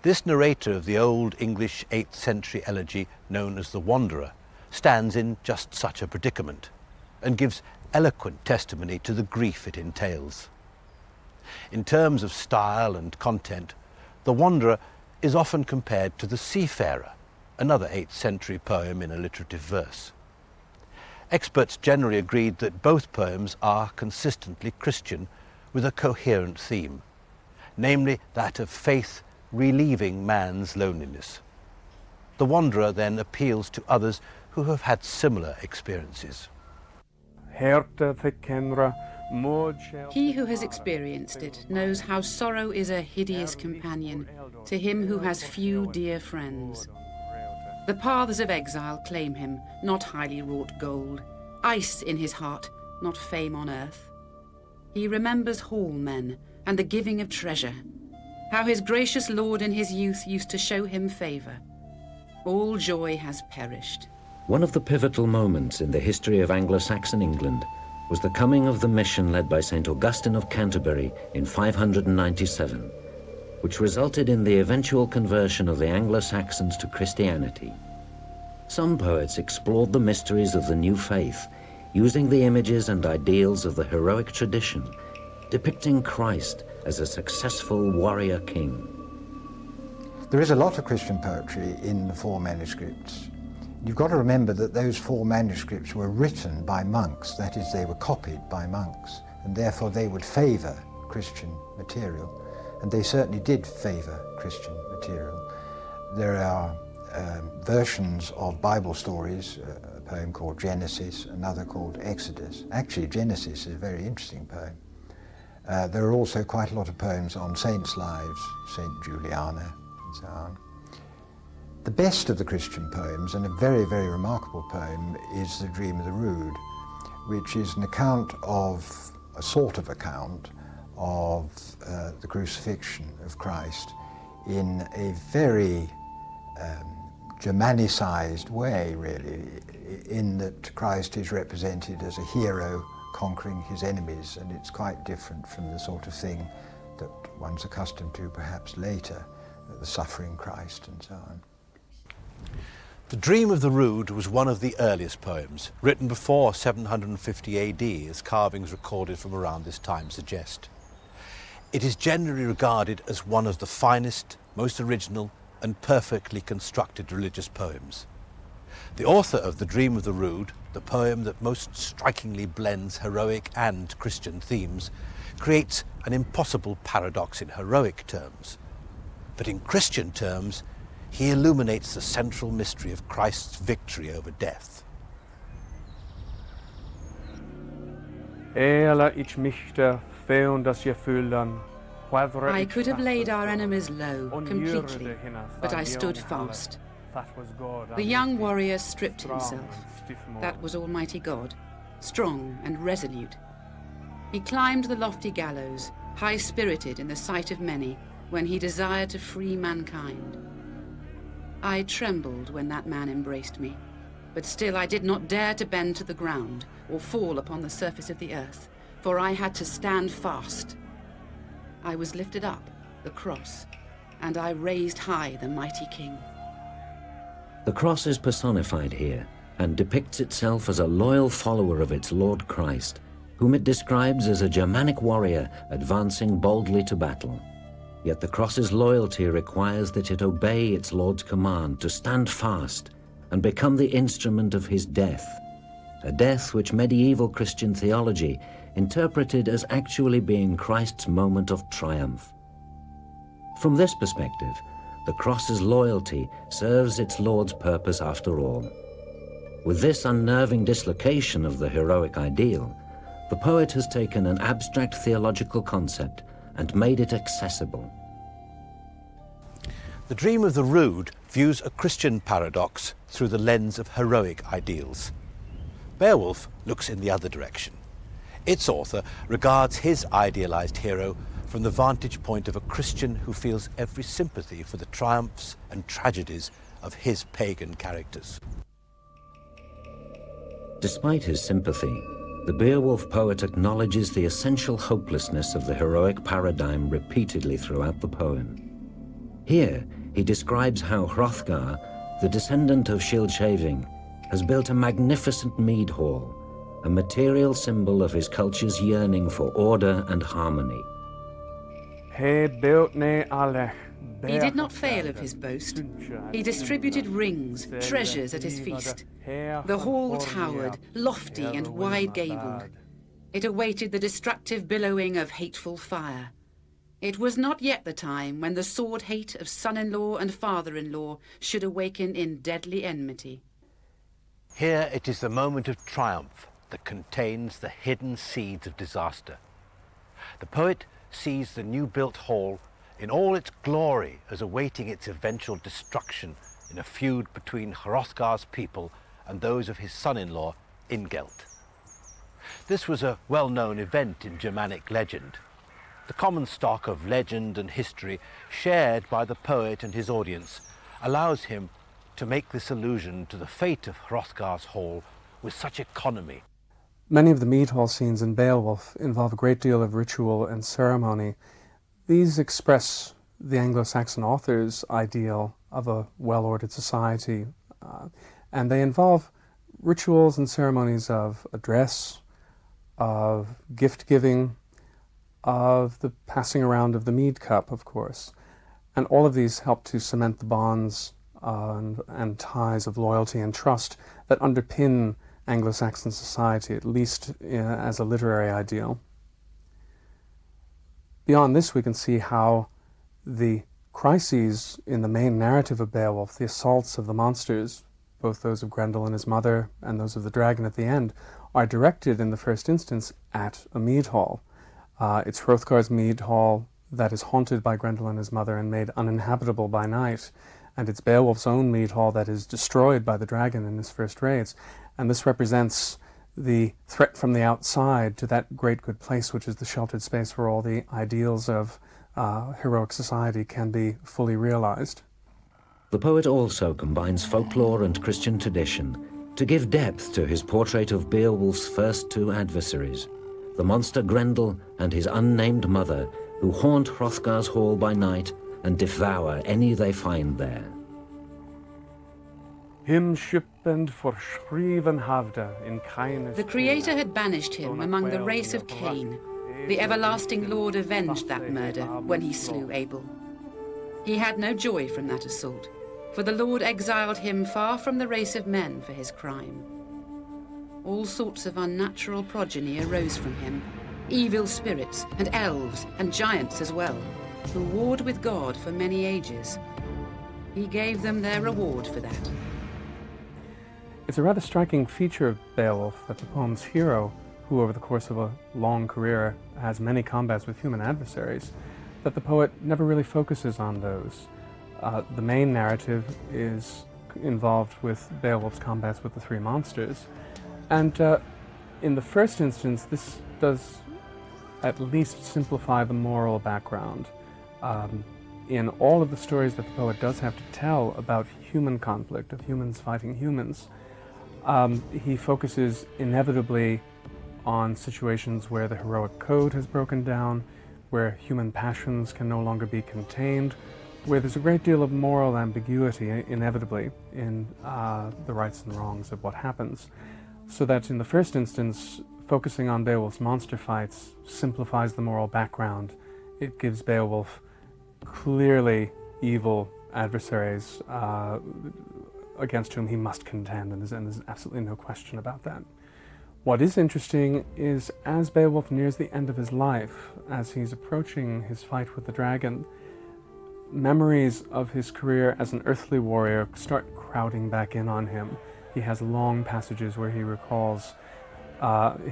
This narrator of the old English 8th century elegy known as The Wanderer stands in just such a predicament and gives eloquent testimony to the grief it entails. In terms of style and content, The Wanderer is often compared to The Seafarer, another 8th century poem in alliterative verse. Experts generally agreed that both poems are consistently Christian with a coherent theme, namely that of faith relieving man's loneliness. The Wanderer then appeals to others who have had similar experiences. He who has experienced it knows how sorrow is a hideous companion to him who has few dear friends. The paths of exile claim him, not highly wrought gold, ice in his heart, not fame on earth. He remembers hall men and the giving of treasure, how his gracious lord in his youth used to show him favour. All joy has perished. One of the pivotal moments in the history of Anglo-Saxon England was the coming of the mission led by St. Augustine of Canterbury in 597, which resulted in the eventual conversion of the Anglo-Saxons to Christianity. Some poets explored the mysteries of the new faith, using the images and ideals of the heroic tradition, depicting Christ as a successful warrior king. There is a lot of Christian poetry in the 4 manuscripts. You've got to remember that those 4 manuscripts were written by monks, that is, they were copied by monks, and therefore they would favour Christian material, and they certainly did favour Christian material. There are versions of Bible stories, a poem called Genesis, another called Exodus. Actually, Genesis is a very interesting poem. There are also quite a lot of poems on saints' lives, Saint Juliana, and so on. The best of the Christian poems, and a very, very remarkable poem, is The Dream of the Rood, which is an account of, a sort of account, of the crucifixion of Christ in a very Germanicized way, really, in that Christ is represented as a hero conquering his enemies, and it's quite different from the sort of thing that one's accustomed to perhaps later, the suffering Christ and so on. The Dream of the Rood was one of the earliest poems, written before 750 AD, as carvings recorded from around this time suggest. It is generally regarded as one of the finest, most original, and perfectly constructed religious poems. The author of The Dream of the Rood, the poem that most strikingly blends heroic and Christian themes, creates an impossible paradox in heroic terms. But in Christian terms, he illuminates the central mystery of Christ's victory over death. I could have laid our enemies low, completely, but I stood fast. The young warrior stripped himself. That was Almighty God, strong and resolute. He climbed the lofty gallows, high-spirited in the sight of many, when he desired to free mankind. I trembled when that man embraced me, but still I did not dare to bend to the ground or fall upon the surface of the earth, for I had to stand fast. I was lifted up, the cross, and I raised high the mighty King. The cross is personified here and depicts itself as a loyal follower of its Lord Christ, whom it describes as a Germanic warrior advancing boldly to battle. Yet the cross's loyalty requires that it obey its Lord's command to stand fast and become the instrument of his death, a death which medieval Christian theology interpreted as actually being Christ's moment of triumph. From this perspective, the cross's loyalty serves its Lord's purpose after all. With this unnerving dislocation of the heroic ideal, the poet has taken an abstract theological concept and made it accessible. The Dream of the Rood views a Christian paradox through the lens of heroic ideals. Beowulf looks in the other direction. Its author regards his idealized hero from the vantage point of a Christian who feels every sympathy for the triumphs and tragedies of his pagan characters. Despite his sympathy, the Beowulf poet acknowledges the essential hopelessness of the heroic paradigm repeatedly throughout the poem. Here, he describes how Hrothgar, the descendant of Shildhaving, has built a magnificent mead hall, a material symbol of his culture's yearning for order and harmony. He did not fail of his boast. He distributed rings, treasures at his feast. The hall towered, lofty and wide-gabled. It awaited the destructive billowing of hateful fire. It was not yet the time when the sword-hate of son-in-law and father-in-law should awaken in deadly enmity. Here it is the moment of triumph that contains the hidden seeds of disaster. The poet sees the new-built hall in all its glory as awaiting its eventual destruction in a feud between Hrothgar's people and those of his son-in-law, Ingelt. This was a well-known event in Germanic legend, the common stock of legend and history shared by the poet and his audience allows him to make this allusion to the fate of Hrothgar's hall with such economy. Many of the mead hall scenes in Beowulf involve a great deal of ritual and ceremony. These express the Anglo-Saxon author's ideal of a well-ordered society, and they involve rituals and ceremonies of address, of gift-giving, of the passing around of the mead cup, of course. And all of these help to cement the bonds and ties of loyalty and trust that underpin Anglo-Saxon society, at least as a literary ideal. Beyond this, we can see how the crises in the main narrative of Beowulf, the assaults of the monsters, both those of Grendel and his mother and those of the dragon at the end, are directed in the first instance at a mead hall. It's Hrothgar's mead hall that is haunted by Grendel and his mother and made uninhabitable by night, and it's Beowulf's own mead hall that is destroyed by the dragon in his first raids. And this represents the threat from the outside to that great good place, which is the sheltered space where all the ideals of heroic society can be fully realized. The poet also combines folklore and Christian tradition to give depth to his portrait of Beowulf's first two adversaries, the monster Grendel and his unnamed mother, who haunt Hrothgar's hall by night and devour any they find there. The Creator had banished him among the race of Cain. The everlasting Lord avenged that murder when he slew Abel. He had no joy from that assault, for the Lord exiled him far from the race of men for his crime. All sorts of unnatural progeny arose from him, evil spirits and elves and giants as well, who warred with God for many ages. He gave them their reward for that. It's a rather striking feature of Beowulf that the poem's hero, who over the course of a long career has many combats with human adversaries, that the poet never really focuses on those. The main narrative is involved with Beowulf's combats with the three monsters. And in the first instance, this does at least simplify the moral background. In all of the stories that the poet does have to tell about human conflict, of humans fighting humans, he focuses inevitably on situations where the heroic code has broken down, where human passions can no longer be contained, where there's a great deal of moral ambiguity, inevitably, in the rights and wrongs of what happens. So that in the first instance, focusing on Beowulf's monster fights simplifies the moral background. It gives Beowulf clearly evil adversaries against whom he must contend, and there's absolutely no question about that. What is interesting is, as Beowulf nears the end of his life, as he's approaching his fight with the dragon, memories of his career as an earthly warrior start crowding back in on him. He has long passages where he recalls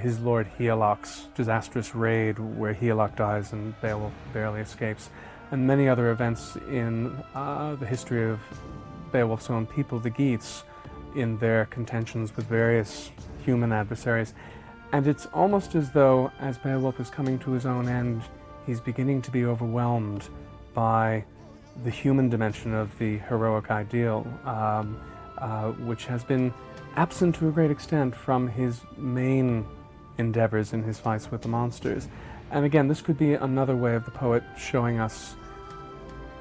his lord Heoloc's disastrous raid where Heoloc dies and Beowulf barely escapes, and many other events in the history of Beowulf's own people, the Geats, in their contentions with various human adversaries. And it's almost as though, as Beowulf is coming to his own end, he's beginning to be overwhelmed by the human dimension of the heroic ideal, which has been absent to a great extent from his main endeavors in his fights with the monsters. And again, this could be another way of the poet showing us,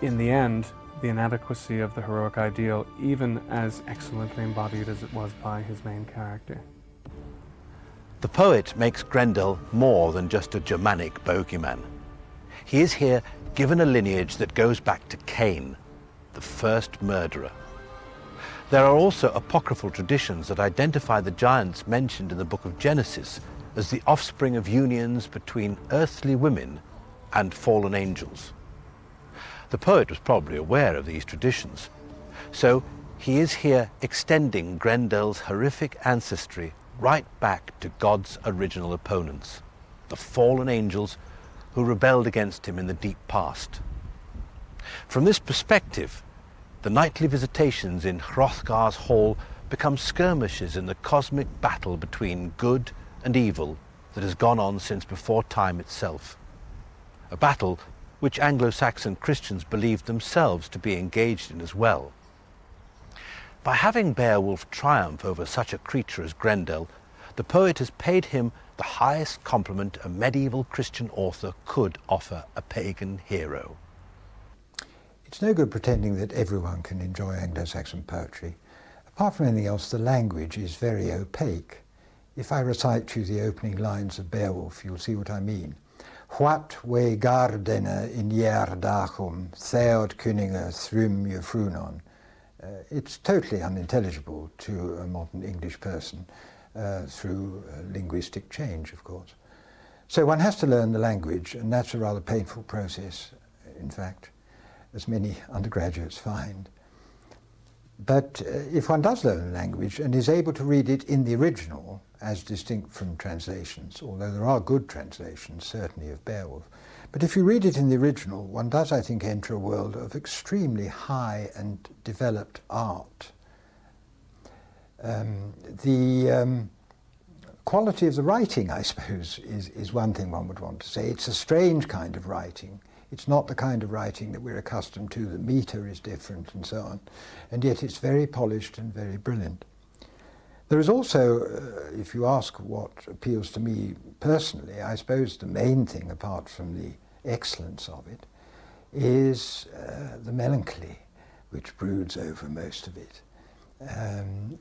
in the end, the inadequacy of the heroic ideal, even as excellently embodied as it was by his main character. The poet makes Grendel more than just a Germanic bogeyman. He is here given a lineage that goes back to Cain, the first murderer. There are also apocryphal traditions that identify the giants mentioned in the book of Genesis as the offspring of unions between earthly women and fallen angels. The poet was probably aware of these traditions, so he is here extending Grendel's horrific ancestry right back to God's original opponents, the fallen angels who rebelled against him in the deep past. From this perspective, the nightly visitations in Hrothgar's hall become skirmishes in the cosmic battle between good and evil that has gone on since before time itself. A battle which Anglo-Saxon Christians believed themselves to be engaged in as well. By having Beowulf triumph over such a creature as Grendel, the poet has paid him the highest compliment a medieval Christian author could offer a pagan hero. It's no good pretending that everyone can enjoy Anglo-Saxon poetry. Apart from anything else, the language is very opaque. If I recite to you the opening lines of Beowulf, you'll see what I mean. What we gardena in jerdachum, theod kuninga thrum jefrunon. It's totally unintelligible to a modern English person through linguistic change, of course. So one has to learn the language, and that's a rather painful process, in fact, as many undergraduates find. But if one does learn the language and is able to read it in the original, as distinct from translations, although there are good translations, certainly, of Beowulf, but if you read it in the original, one does, I think, enter a world of extremely high and developed art. The quality of the writing, I suppose, is one thing one would want to say. It's a strange kind of writing. It's not the kind of writing that we're accustomed to. The meter is different and so on. And yet it's very polished and very brilliant. There is also, if you ask what appeals to me personally, I suppose the main thing, apart from the excellence of it, is the melancholy which broods over most of it.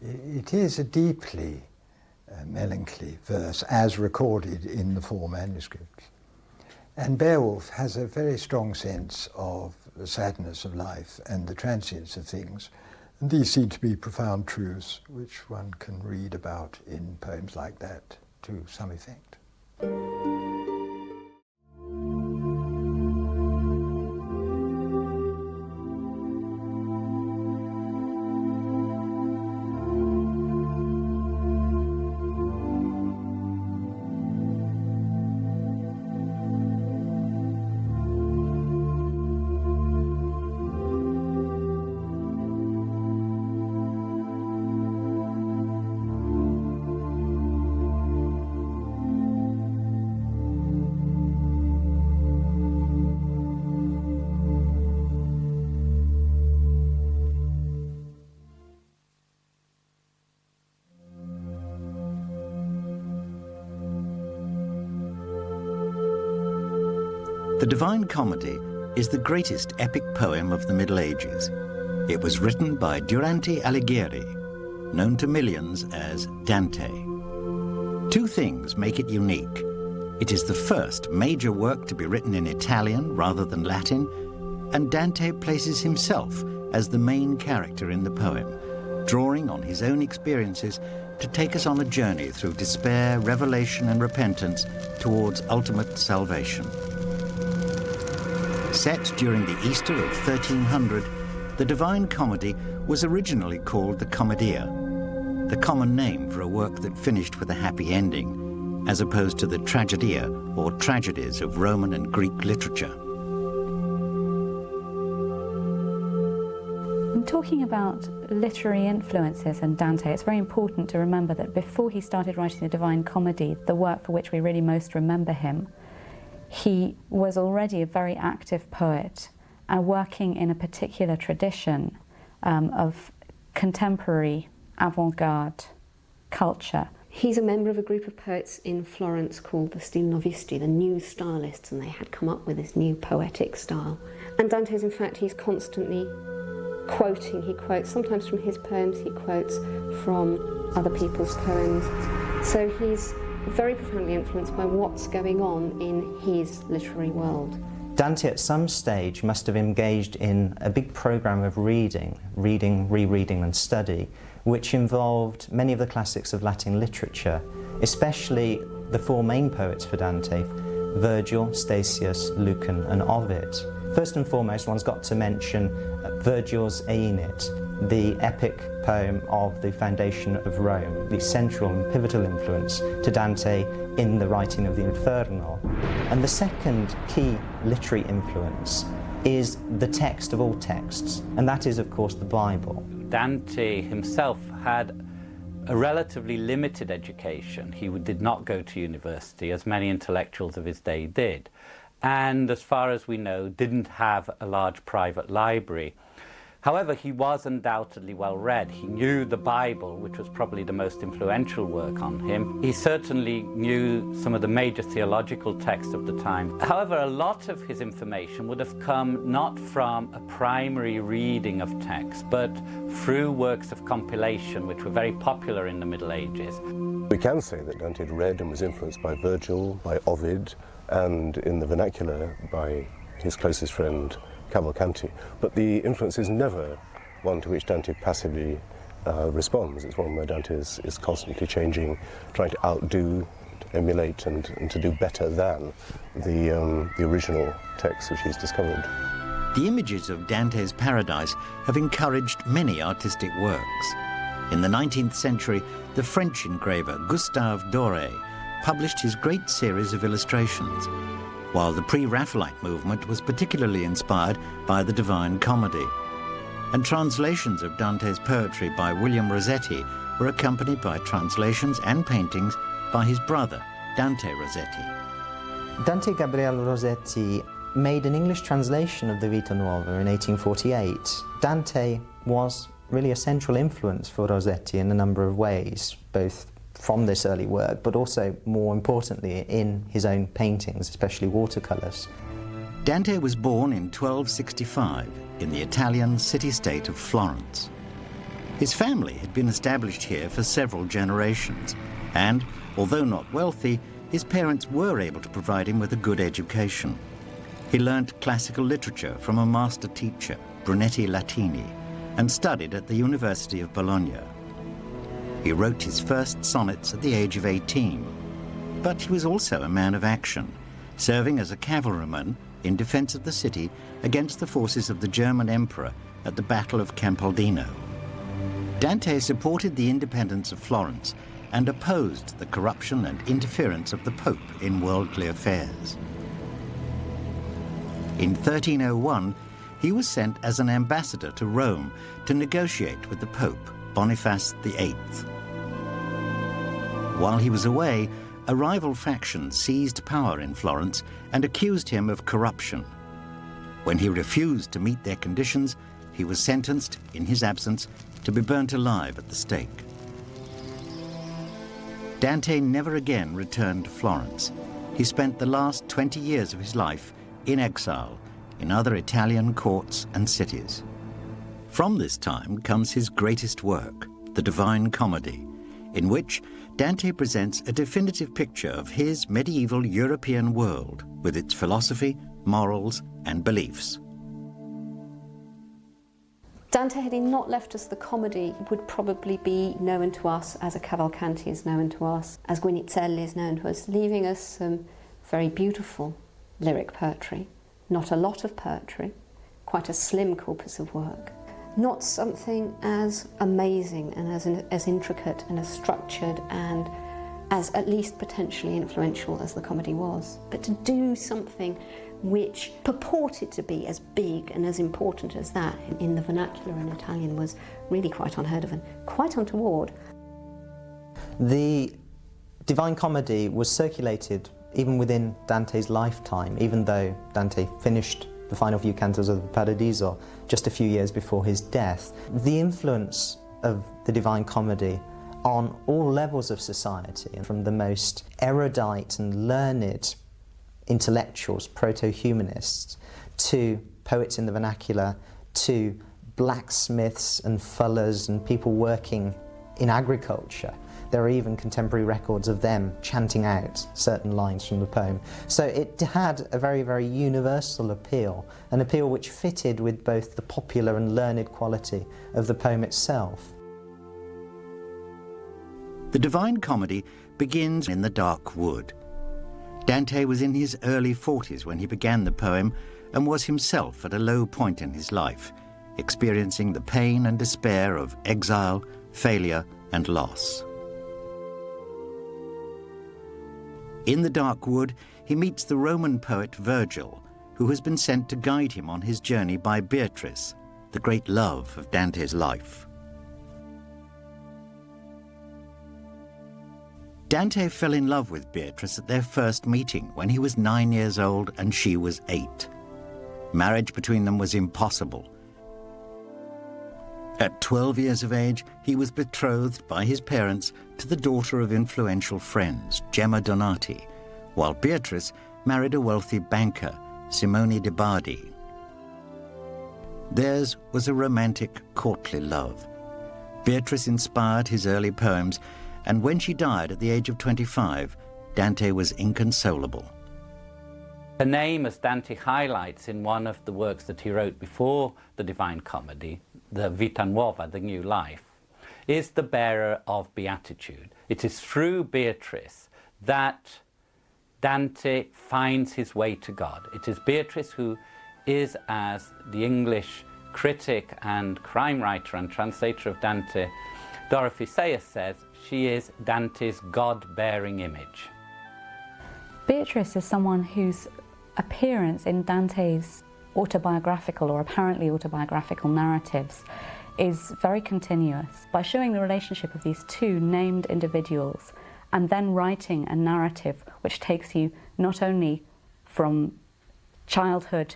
It is a deeply melancholy verse, as recorded in the 4 manuscripts. And Beowulf has a very strong sense of the sadness of life and the transience of things. And these seem to be profound truths which one can read about in poems like that to some effect. The Divine Comedy is the greatest epic poem of the Middle Ages. It was written by Dante Alighieri, known to millions as Dante. Two things make it unique. It is the first major work to be written in Italian rather than Latin, and Dante places himself as the main character in the poem, drawing on his own experiences to take us on a journey through despair, revelation, and repentance towards ultimate salvation. Set during the Easter of 1300, the Divine Comedy was originally called the Commedia, the common name for a work that finished with a happy ending, as opposed to the tragedia or tragedies of Roman and Greek literature. In talking about literary influences in Dante, it's very important to remember that before he started writing the Divine Comedy, the work for which we really most remember him, he was already a very active poet and working in a particular tradition of contemporary avant-garde culture. He's a member of a group of poets in Florence called the Stilnovisti, the new stylists, and they had come up with this new poetic style. And Dante's, in fact, he's constantly quoting. He quotes sometimes from his poems, he quotes from other people's poems. So he's very profoundly influenced by what's going on in his literary world. Dante at some stage must have engaged in a big program of reading, rereading and study, which involved many of the classics of Latin literature, especially the four main poets for Dante, Virgil, Statius, Lucan and Ovid. First and foremost, one's got to mention Virgil's Aeneid, the epic poem of the foundation of Rome, the central and pivotal influence to Dante in the writing of the Inferno. And the second key literary influence is the text of all texts, and that is, of course, the Bible. Dante himself had a relatively limited education. He did not go to university, as many intellectuals of his day did, and as far as we know, didn't have a large private library. However, he was undoubtedly well read. He knew the Bible, which was probably the most influential work on him. He certainly knew some of the major theological texts of the time. However, a lot of his information would have come not from a primary reading of texts, but through works of compilation, which were very popular in the Middle Ages. We can say that Dante had read and was influenced by Virgil, by Ovid, and in the vernacular by his closest friend, Cavalcanti, but the influence is never one to which Dante passively responds. It's one where Dante is constantly changing, trying to outdo, to emulate, and to do better than the original text which he's discovered. The images of Dante's paradise have encouraged many artistic works. In the 19th century, the French engraver Gustave Doré published his great series of illustrations, while the pre-Raphaelite movement was particularly inspired by the Divine Comedy. And translations of Dante's poetry by William Rossetti were accompanied by translations and paintings by his brother, Dante Rossetti. Dante Gabriel Rossetti made an English translation of the Vita Nuova in 1848. Dante was really a central influence for Rossetti in a number of ways, both from this early work, but also, more importantly, in his own paintings, especially watercolours. Dante was born in 1265 in the Italian city-state of Florence. His family had been established here for several generations, and, although not wealthy, his parents were able to provide him with a good education. He learnt classical literature from a master teacher, Brunetti Latini, and studied at the University of Bologna. He wrote his first sonnets at the age of 18, but he was also a man of action, serving as a cavalryman in defense of the city against the forces of the German emperor at the Battle of Campaldino. Dante supported the independence of Florence and opposed the corruption and interference of the Pope in worldly affairs. In 1301, he was sent as an ambassador to Rome to negotiate with the Pope, Boniface VIII. While he was away, a rival faction seized power in Florence and accused him of corruption. When he refused to meet their conditions, he was sentenced, in his absence, to be burnt alive at the stake. Dante never again returned to Florence. He spent the last 20 years of his life in exile in other Italian courts and cities. From this time comes his greatest work, the Divine Comedy, in which Dante presents a definitive picture of his medieval European world with its philosophy, morals, and beliefs. Dante, had he not left us the comedy, would probably be known to us as a Cavalcanti is known to us, as Guinizelli is known to us, leaving us some very beautiful lyric poetry, not a lot of poetry, quite a slim corpus of work, not something as amazing and as intricate and as structured and as at least potentially influential as the comedy was, but to do something which purported to be as big and as important as that in the vernacular in Italian was really quite unheard of and quite untoward. The Divine Comedy was circulated even within Dante's lifetime, even though Dante finished the final few cantos of the Paradiso just a few years before his death. The influence of the Divine Comedy on all levels of society, from the most erudite and learned intellectuals, proto-humanists, to poets in the vernacular, to blacksmiths and fullers and people working in agriculture. There are even contemporary records of them chanting out certain lines from the poem. So it had a very, very universal appeal, an appeal which fitted with both the popular and learned quality of the poem itself. The Divine Comedy begins in the dark wood. Dante was in his early 40s when he began the poem and was himself at a low point in his life, experiencing the pain and despair of exile, failure, and loss. In the dark wood, he meets the Roman poet Virgil, who has been sent to guide him on his journey by Beatrice, the great love of Dante's life. Dante fell in love with Beatrice at their first meeting when he was 9 years old and she was 8. Marriage between them was impossible. At 12 years of age, he was betrothed by his parents to the daughter of influential friends, Gemma Donati, while Beatrice married a wealthy banker, Simone de' Bardi. Theirs was a romantic, courtly love. Beatrice inspired his early poems, and when she died at the age of 25, Dante was inconsolable. Her name, as Dante highlights in one of the works that he wrote before the Divine Comedy, the Vita Nuova, the New Life, is the bearer of beatitude. It is through Beatrice that Dante finds his way to God. It is Beatrice who is, as the English critic and crime writer and translator of Dante, Dorothy Sayers, says, she is Dante's God-bearing image. Beatrice is someone whose appearance in Dante's autobiographical or apparently autobiographical narratives is very continuous. By showing the relationship of these two named individuals and then writing a narrative which takes you not only from childhood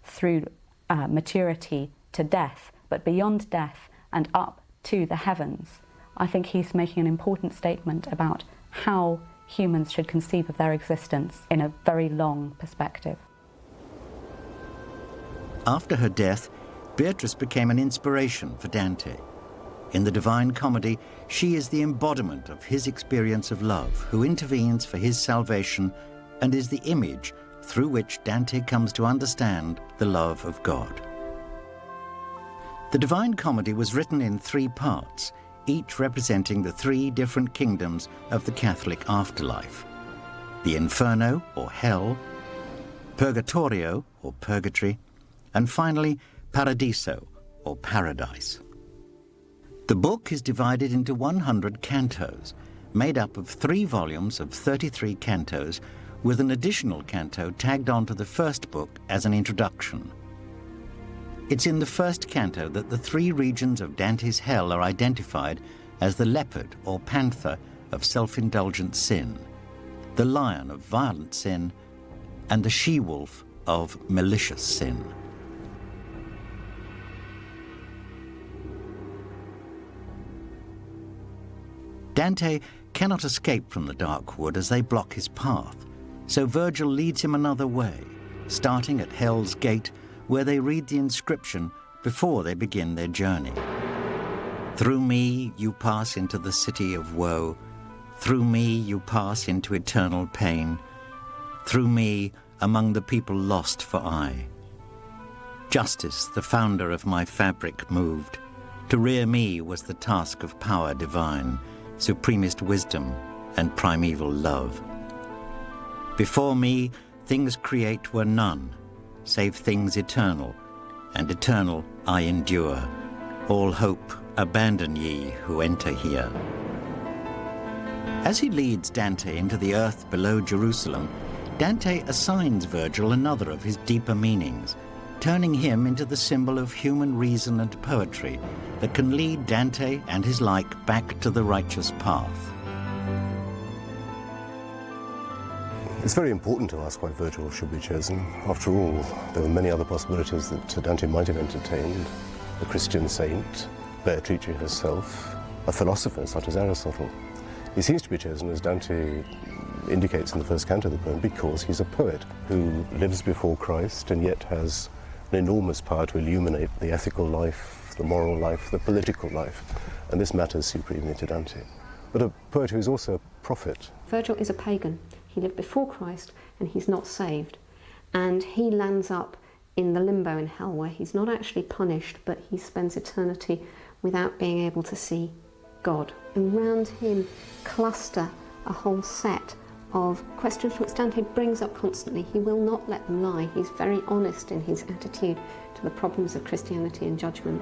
through maturity to death, but beyond death and up to the heavens, I think he's making an important statement about how humans should conceive of their existence in a very long perspective. After her death, Beatrice became an inspiration for Dante. In the Divine Comedy, she is the embodiment of his experience of love, who intervenes for his salvation and is the image through which Dante comes to understand the love of God. The Divine Comedy was written in 3 parts, each representing the 3 different kingdoms of the Catholic afterlife: the Inferno, or Hell, Purgatorio, or Purgatory, and finally Paradiso, or Paradise. The book is divided into 100 cantos, made up of 3 volumes of 33 cantos, with an additional canto tagged onto the first book as an introduction. It's in the first canto that the 3 regions of Dante's hell are identified as the leopard or panther of self-indulgent sin, the lion of violent sin, and the she-wolf of malicious sin. Dante cannot escape from the dark wood as they block his path, so Virgil leads him another way, starting at Hell's Gate, where they read the inscription before they begin their journey. Through me you pass into the city of woe. Through me you pass into eternal pain. Through me among the people lost for aye. Justice, the founder of my fabric, moved. To rear me was the task of power divine, supremest wisdom and primeval love. Before me, things create were none, save things eternal, and eternal I endure. All hope abandon ye who enter here. As he leads Dante into the earth below Jerusalem, Dante assigns Virgil another of his deeper meanings, turning him into the symbol of human reason and poetry that can lead Dante and his like back to the righteous path. It's very important to ask why Virgil should be chosen. After all, there were many other possibilities that Dante might have entertained. A Christian saint, Beatrice herself, a philosopher such as Aristotle. He seems to be chosen, as Dante indicates in the first canto of the poem, because he's a poet who lives before Christ and yet has an enormous power to illuminate the ethical life, the moral life, the political life, and this matters supremely to Dante. But a poet who is also a prophet. Virgil is a pagan. He lived before Christ and he's not saved. And he lands up in the limbo in hell, where he's not actually punished, but he spends eternity without being able to see God. And around him cluster a whole set of questions which Dante brings up constantly. He will not let them lie. He's very honest in his attitude to the problems of Christianity and judgment,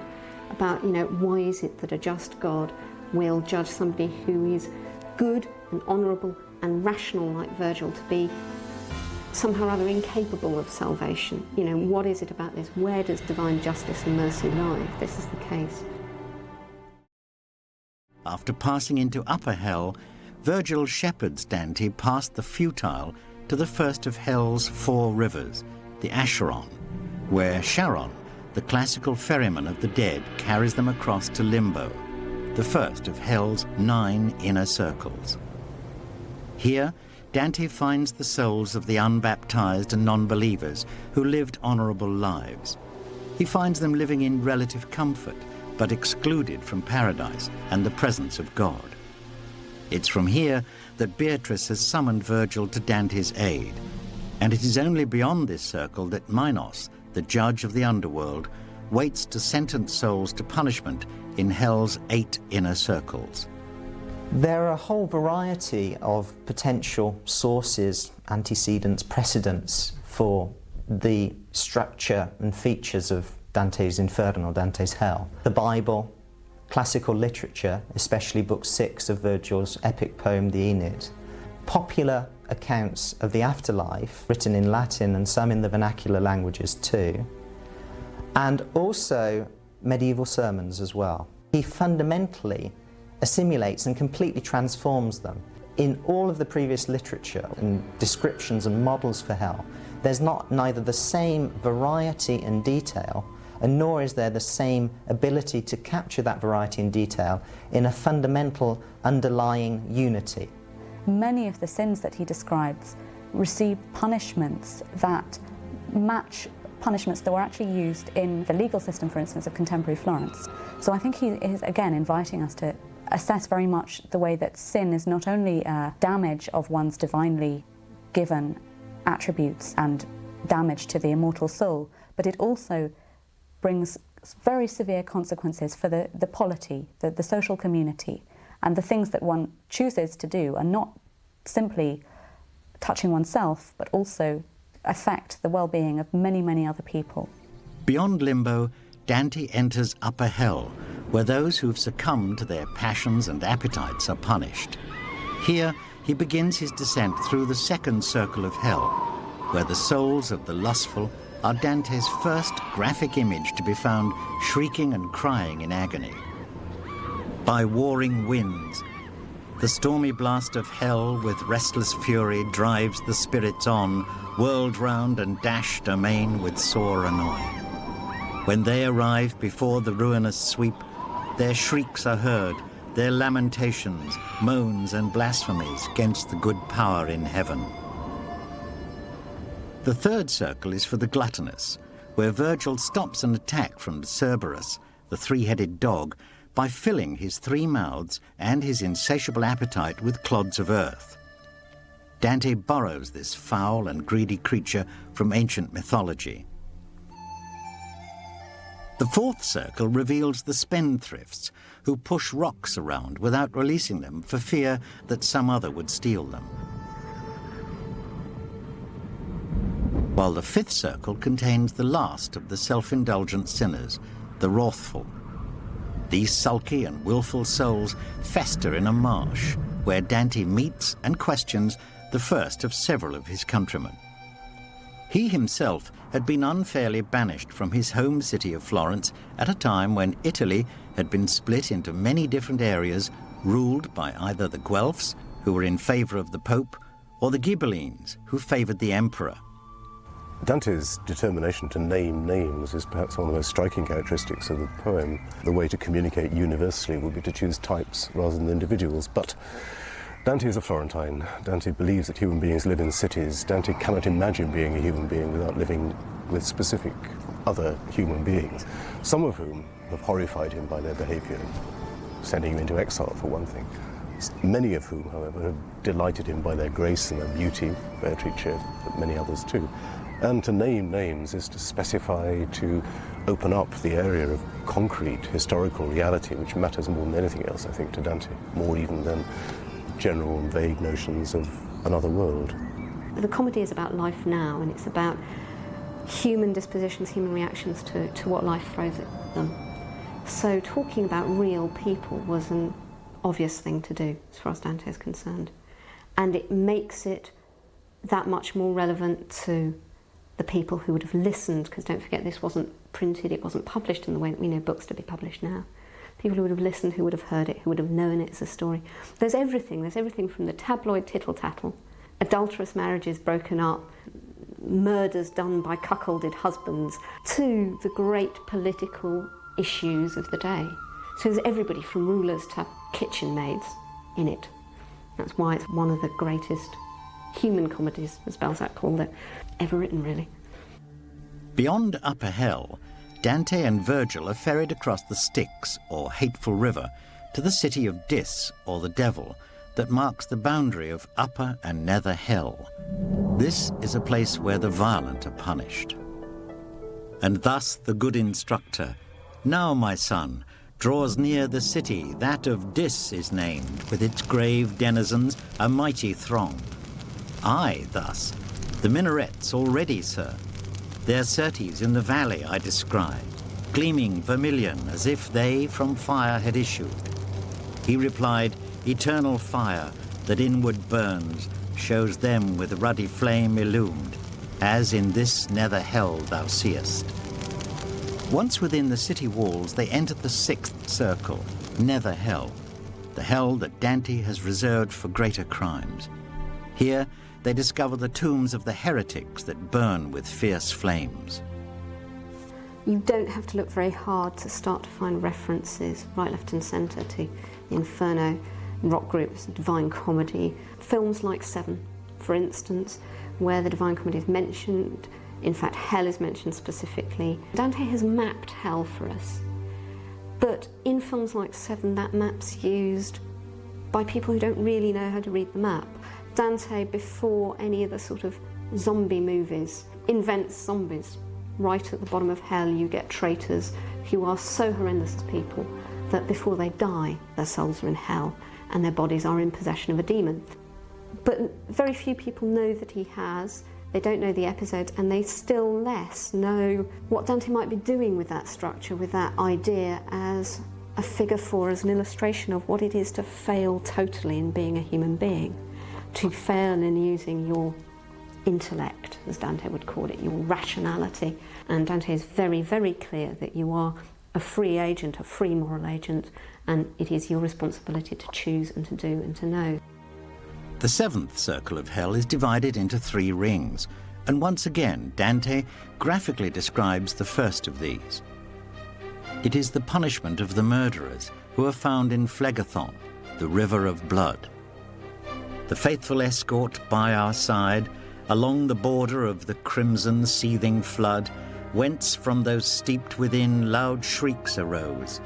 about, why is it that a just God will judge somebody who is good and honourable and rational like Virgil to be somehow or other incapable of salvation? What is it about this? Where does divine justice and mercy lie if this is the case? After passing into upper hell, Virgil shepherds Dante past the futile to the first of hell's 4 rivers, the Acheron, where Charon, the classical ferryman of the dead, carries them across to Limbo, the first of hell's 9 inner circles. Here, Dante finds the souls of the unbaptized and non-believers who lived honorable lives. He finds them living in relative comfort, but excluded from paradise and the presence of God. It's from here that Beatrice has summoned Virgil to Dante's aid, and it is only beyond this circle that Minos, the judge of the underworld, waits to sentence souls to punishment in hell's 8 inner circles. There are a whole variety of potential sources, antecedents, precedents for the structure and features of Dante's Inferno, Dante's Hell. The Bible, classical literature, especially Book 6 of Virgil's epic poem, the Aeneid, popular accounts of the afterlife, written in Latin and some in the vernacular languages too, and also medieval sermons as well. He fundamentally assimilates and completely transforms them. In all of the previous literature and descriptions and models for hell, there's neither the same variety and detail, and nor is there the same ability to capture that variety and detail in a fundamental underlying unity. Many of the sins that he describes receive punishments that match punishments that were actually used in the legal system, for instance, of contemporary Florence. So I think he is, again, inviting us to assess very much the way that sin is not only a damage of one's divinely given attributes and damage to the immortal soul, but it also brings very severe consequences for the polity, the social community, and the things that one chooses to do are not simply touching oneself, but also affect the well-being of many, many other people. Beyond Limbo, Dante enters upper hell, where those who've succumbed to their passions and appetites are punished. Here, he begins his descent through the second circle of hell, where the souls of the lustful are Dante's first graphic image to be found shrieking and crying in agony. By warring winds, the stormy blast of hell with restless fury drives the spirits on, whirled round and dashed amain with sore annoy. When they arrive before the ruinous sweep, their shrieks are heard, their lamentations, moans and blasphemies against the good power in heaven. The third circle is for the gluttonous, where Virgil stops an attack from Cerberus, the three-headed dog, by filling his three mouths and his insatiable appetite with clods of earth. Dante borrows this foul and greedy creature from ancient mythology. The fourth circle reveals the spendthrifts who push rocks around without releasing them for fear that some other would steal them. While the fifth circle contains the last of the self-indulgent sinners, the wrathful. These sulky and willful souls fester in a marsh where Dante meets and questions the first of several of his countrymen. He himself had been unfairly banished from his home city of Florence at a time when Italy had been split into many different areas ruled by either the Guelphs, who were in favour of the Pope, or the Ghibellines, who favoured the Emperor. Dante's determination to name names is perhaps one of the most striking characteristics of the poem. The way to communicate universally would be to choose types rather than individuals, but Dante is a Florentine. Dante believes that human beings live in cities. Dante cannot imagine being a human being without living with specific other human beings, some of whom have horrified him by their behaviour, sending him into exile for one thing. Many of whom, however, have delighted him by their grace and their beauty, Beatrice, but many others too. And to name names is to specify, to open up the area of concrete historical reality, which matters more than anything else, I think, to Dante, more even than general and vague notions of another world. The comedy is about life now, and it's about human dispositions, human reactions to what life throws at them. So talking about real people was an obvious thing to do, as far as Dante is concerned. And it makes it that much more relevant to the people who would have listened, because don't forget, this wasn't printed, it wasn't published in the way that we know books to be published now. People who would have listened, who would have heard it, who would have known it as a story. There's everything from the tabloid tittle-tattle, adulterous marriages broken up, murders done by cuckolded husbands, to the great political issues of the day. So there's everybody from rulers to kitchen maids in it. That's why it's one of the greatest human comedies, as Balzac called it, ever written, really. Beyond Upper Hell, Dante and Virgil are ferried across the Styx, or hateful river, to the city of Dis, or the Devil, that marks the boundary of Upper and Nether Hell. This is a place where the violent are punished. And thus the good instructor, "Now, my son, draws near the city, that of Dis is named, with its grave denizens, a mighty throng. I, thus, the minarets already, sir, their certes in the valley I descried, gleaming vermilion as if they from fire had issued." He replied, "Eternal fire that inward burns shows them with ruddy flame illumed, as in this nether hell thou seest." Once within the city walls, they enter the sixth circle, Nether Hell, the hell that Dante has reserved for greater crimes. Here, they discover the tombs of the heretics that burn with fierce flames. You don't have to look very hard to start to find references, right, left and centre, to the Inferno, rock groups, Divine Comedy. Films like Seven, for instance, where the Divine Comedy is mentioned. In fact, hell is mentioned specifically. Dante has mapped hell for us. But in films like Seven, that map's used by people who don't really know how to read the map. Dante, before any of the sort of zombie movies, invents zombies. Right at the bottom of hell, you get traitors who are so horrendous as people that before they die, their souls are in hell and their bodies are in possession of a demon. But very few people know that he has. They don't know the episodes, and they still less know what Dante might be doing with that structure, with that idea as a figure for, as an illustration of what it is to fail totally in being a human being. To fail in using your intellect, as Dante would call it, your rationality. And Dante is very, very clear that you are a free agent, a free moral agent, and it is your responsibility to choose and to do and to know. The seventh circle of hell is divided into 3 rings, and once again Dante graphically describes the first of these. It is the punishment of the murderers who are found in Phlegethon, the river of blood. The faithful escort by our side, along the border of the crimson seething flood, whence from those steeped within loud shrieks arose.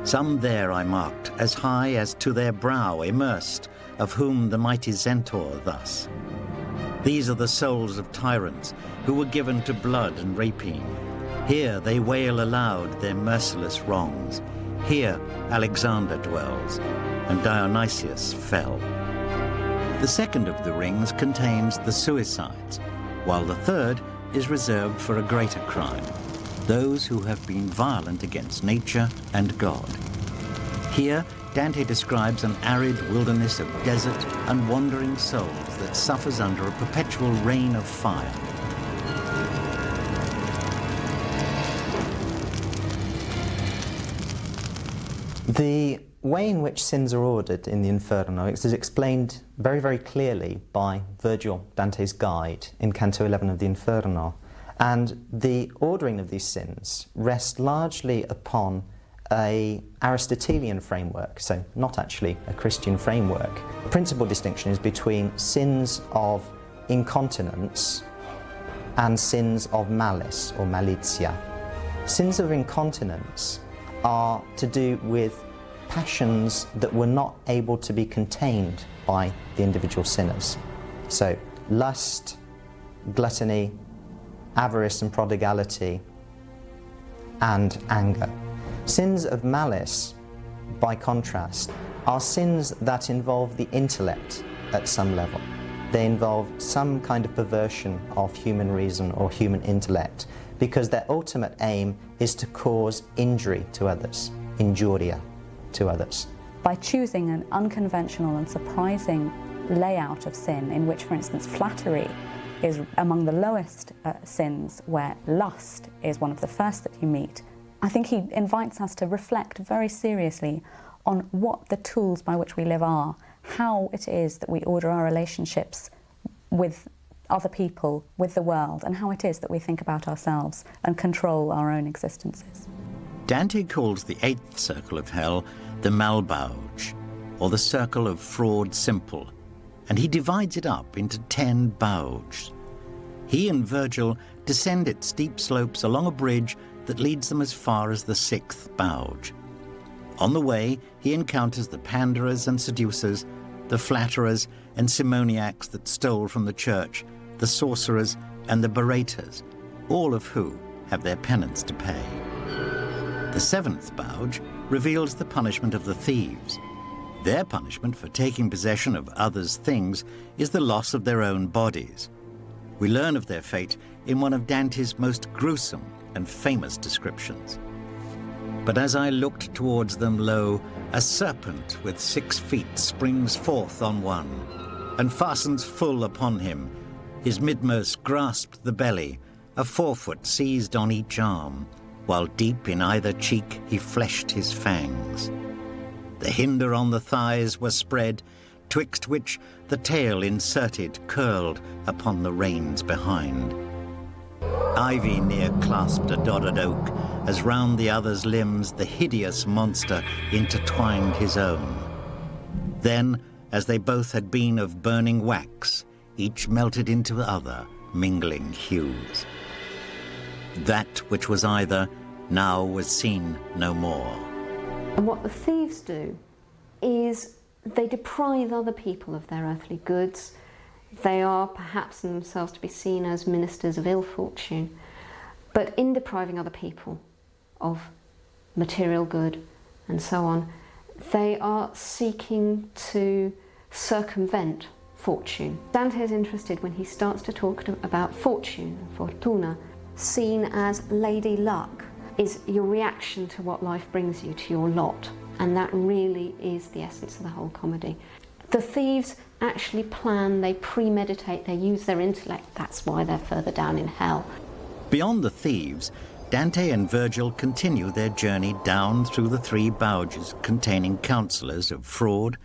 Some there I marked, as high as to their brow immersed, of whom the mighty Centaur thus. These are the souls of tyrants, who were given to blood and rapine. Here they wail aloud their merciless wrongs. Here Alexander dwells, and Dionysius fell. The second of the rings contains the suicides, while the third is reserved for a greater crime, those who have been violent against nature and God. Here, Dante describes an arid wilderness of desert and wandering souls that suffers under a perpetual rain of fire. The way in which sins are ordered in the Inferno is explained very, very clearly by Virgil, Dante's guide, in Canto 11 of the Inferno. And the ordering of these sins rests largely upon an Aristotelian framework, so not actually a Christian framework. The principal distinction is between sins of incontinence and sins of malice or malitia. Sins of incontinence are to do with passions that were not able to be contained by the individual sinners. So lust, gluttony, avarice and prodigality, and anger. Sins of malice, by contrast, are sins that involve the intellect at some level. They involve some kind of perversion of human reason or human intellect, because their ultimate aim is to cause injury to others, injuria to others. By choosing an unconventional and surprising layout of sin, in which, for instance, flattery is among the lowest sins, where lust is one of the first that you meet, I think he invites us to reflect very seriously on what the tools by which we live are, how it is that we order our relationships with other people, with the world, and how it is that we think about ourselves and control our own existences. Dante calls the eighth circle of hell the Malbauge, or the circle of fraud simple, and he divides it up into 10 bauges. He and Virgil descend its steep slopes along a bridge that leads them as far as the 6th bauge. On the way, he encounters the panderers and seducers, the flatterers and simoniacs that stole from the church, the sorcerers and the berators, all of who have their penance to pay. The 7th bauge reveals the punishment of the thieves. Their punishment for taking possession of others' things is the loss of their own bodies. We learn of their fate in one of Dante's most gruesome and famous descriptions. But as I looked towards them, lo, a serpent with 6 feet springs forth on one, and fastens full upon him. His midmost grasped the belly, a forefoot seized on each arm, while deep in either cheek he fleshed his fangs. The hinder on the thighs was spread, twixt which the tail inserted curled upon the reins behind. Ivy near clasped a doddered oak, as round the other's limbs the hideous monster intertwined his own. Then, as they both had been of burning wax, each melted into the other, mingling hues. That which was either now was seen no more. And what the thieves do is they deprive other people of their earthly goods. They are perhaps in themselves to be seen as ministers of ill fortune, but in depriving other people of material good and so on, they are seeking to circumvent fortune. Dante is interested when he starts to talk about fortune, fortuna, seen as lady luck, is your reaction to what life brings you, to your lot. And that really is the essence of the whole comedy. The thieves actually plan, they premeditate, they use their intellect. That's why they're further down in hell. Beyond the thieves, Dante and Virgil continue their journey down through the 3 bauges containing counsellors of fraud,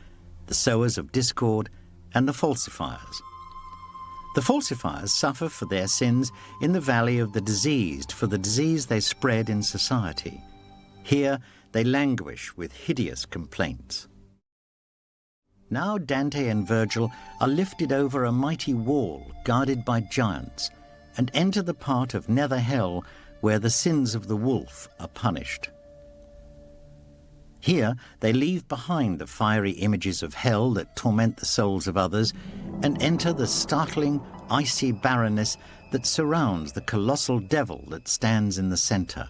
the sowers of discord, and the falsifiers. The falsifiers suffer for their sins in the valley of the diseased, for the disease they spread in society. Here they languish with hideous complaints. Now Dante and Virgil are lifted over a mighty wall guarded by giants and enter the part of nether hell where the sins of the wolf are punished. Here they leave behind the fiery images of hell that torment the souls of others and enter the startling, icy barrenness that surrounds the colossal devil that stands in the center.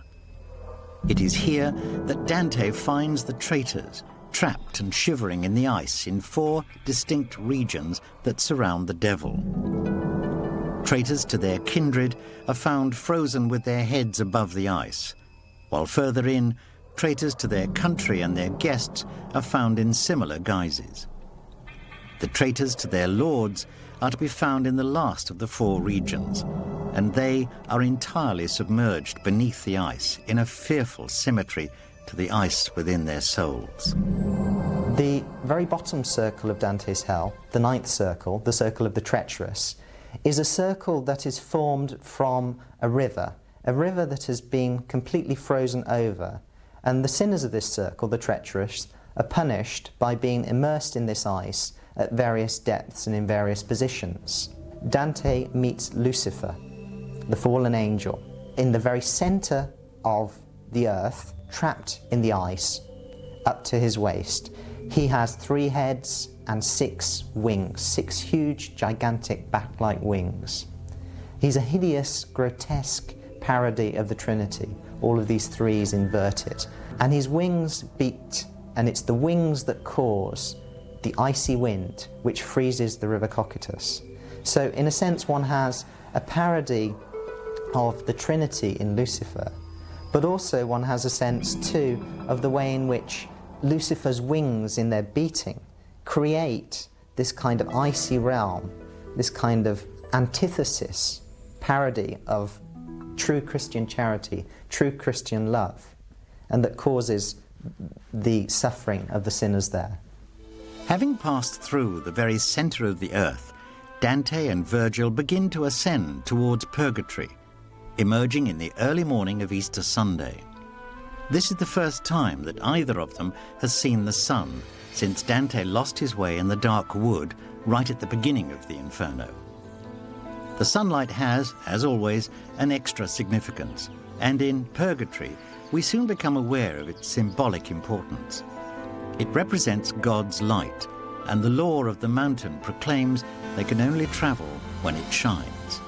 It is here that Dante finds the traitors, trapped and shivering in the ice in 4 distinct regions that surround the devil. Traitors to their kindred are found frozen with their heads above the ice, while further in, traitors to their country and their guests are found in similar guises. The traitors to their lords are to be found in the last of the 4 regions, and they are entirely submerged beneath the ice in a fearful symmetry to the ice within their souls. The very bottom circle of Dante's hell, the 9th circle, the circle of the treacherous, is a circle that is formed from a river that has been completely frozen over. And the sinners of this circle, the treacherous, are punished by being immersed in this ice at various depths and in various positions. Dante meets Lucifer, the fallen angel, in the very center of the earth, trapped in the ice, up to his waist. He has 3 heads and 6 wings, 6 huge, gigantic bat-like wings. He's a hideous, grotesque parody of the Trinity, all of these 3s inverted. And his wings beat, and it's the wings that cause the icy wind which freezes the river Cocytus. So in a sense one has a parody of the Trinity in Lucifer, but also one has a sense too of the way in which Lucifer's wings in their beating create this kind of icy realm, this kind of antithesis, parody of true Christian charity, true Christian love, and that causes the suffering of the sinners there. Having passed through the very center of the earth, Dante and Virgil begin to ascend towards purgatory, emerging in the early morning of Easter Sunday. This is the first time that either of them has seen the sun since Dante lost his way in the dark wood right at the beginning of the Inferno. The sunlight has, as always, an extra significance, and in purgatory we soon become aware of its symbolic importance. It represents God's light, and the law of the mountain proclaims they can only travel when it shines.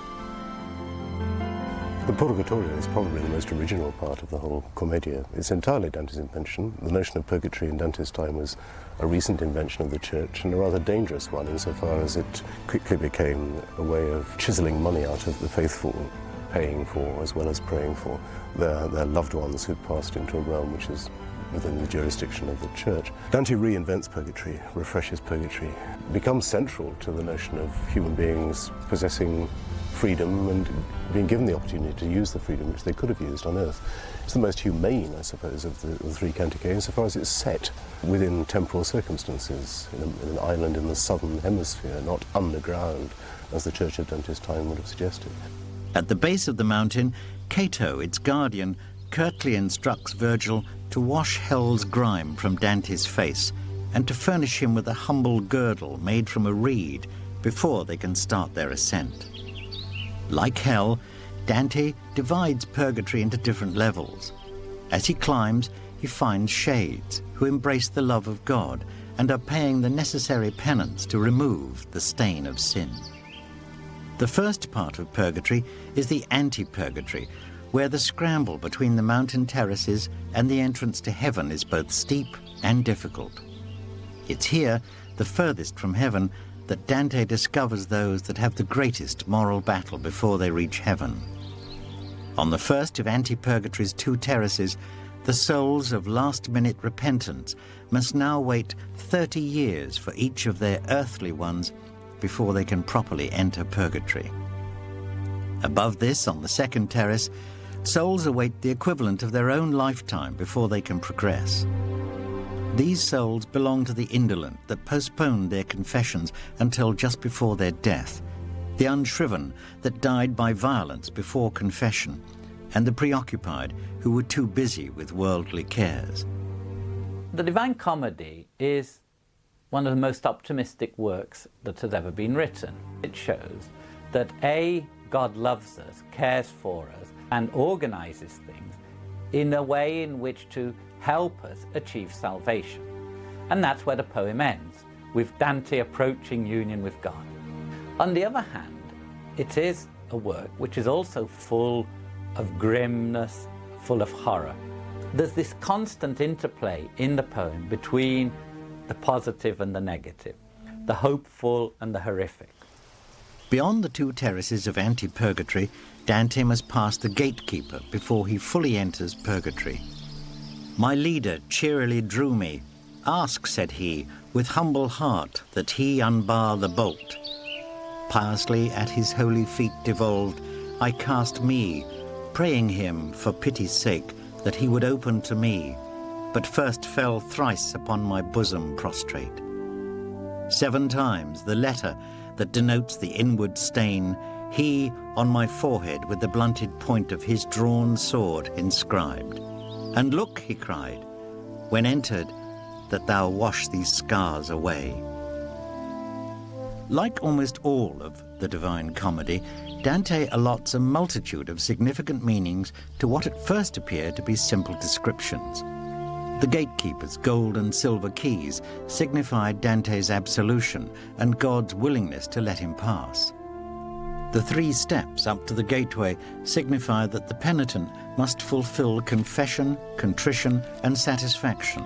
The Purgatorio is probably the most original part of the whole Commedia. It's entirely Dante's invention. The notion of purgatory in Dante's time was a recent invention of the church, and a rather dangerous one insofar as it quickly became a way of chiseling money out of the faithful, paying for as well as praying for their loved ones who passed into a realm which is within the jurisdiction of the church. Dante reinvents purgatory, refreshes purgatory, becomes central to the notion of human beings possessing freedom and being given the opportunity to use the freedom which they could have used on earth. It's the most humane, I suppose, of the 3 cantiche insofar as it's set within temporal circumstances, in an island in the southern hemisphere, not underground, as the church of Dante's time would have suggested. At the base of the mountain, Cato, its guardian, curtly instructs Virgil to wash hell's grime from Dante's face and to furnish him with a humble girdle made from a reed before they can start their ascent. Like hell, Dante divides purgatory into different levels. As he climbs, he finds shades who embrace the love of God and are paying the necessary penance to remove the stain of sin. The first part of purgatory is the anti-purgatory, where the scramble between the mountain terraces and the entrance to heaven is both steep and difficult. It's here, the furthest from heaven, that Dante discovers those that have the greatest moral battle before they reach heaven. On the first of anti-purgatory's 2 terraces, the souls of last-minute repentance must now wait 30 years for each of their earthly ones before they can properly enter purgatory. Above this, on the 2nd terrace, souls await the equivalent of their own lifetime before they can progress. These souls belong to the indolent that postponed their confessions until just before their death, the unshriven that died by violence before confession, and the preoccupied who were too busy with worldly cares. The Divine Comedy is one of the most optimistic works that has ever been written. It shows that A, God loves us, cares for us, and organizes things in a way in which to help us achieve salvation. And that's where the poem ends, with Dante approaching union with God. On the other hand, it is a work which is also full of grimness, full of horror. There's this constant interplay in the poem between the positive and the negative, the hopeful and the horrific. Beyond the two terraces of anti-purgatory, Dante must pass the gatekeeper before he fully enters purgatory. My leader cheerily drew me. Ask, said he, with humble heart, that he unbar the bolt. Piously at his holy feet devolved, I cast me, praying him, for pity's sake, that he would open to me, but first fell thrice upon my bosom prostrate. 7 times the letter that denotes the inward stain, he on my forehead with the blunted point of his drawn sword inscribed. And look, he cried, when entered, that thou wash these scars away. Like almost all of the Divine Comedy, Dante allots a multitude of significant meanings to what at first appear to be simple descriptions. The gatekeeper's gold and silver keys signified Dante's absolution and God's willingness to let him pass. The 3 steps up to the gateway signify that the penitent must fulfill confession, contrition, and satisfaction.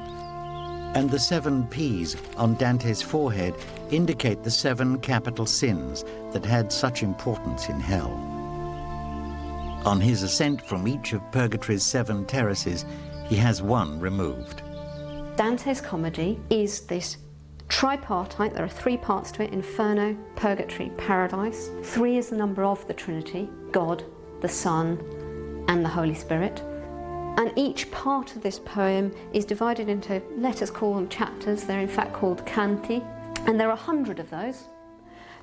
And the 7 P's on Dante's forehead indicate the 7 capital sins that had such importance in hell. On his ascent from each of Purgatory's 7 terraces, he has 1 removed. Dante's comedy is this tripartite. There are 3 parts to it: Inferno, Purgatory, Paradise. 3 is the number of the Trinity: God, the Son, and the Holy Spirit. And each part of this poem is divided into, let us call them chapters. They're in fact called canti, and there are 100 of those.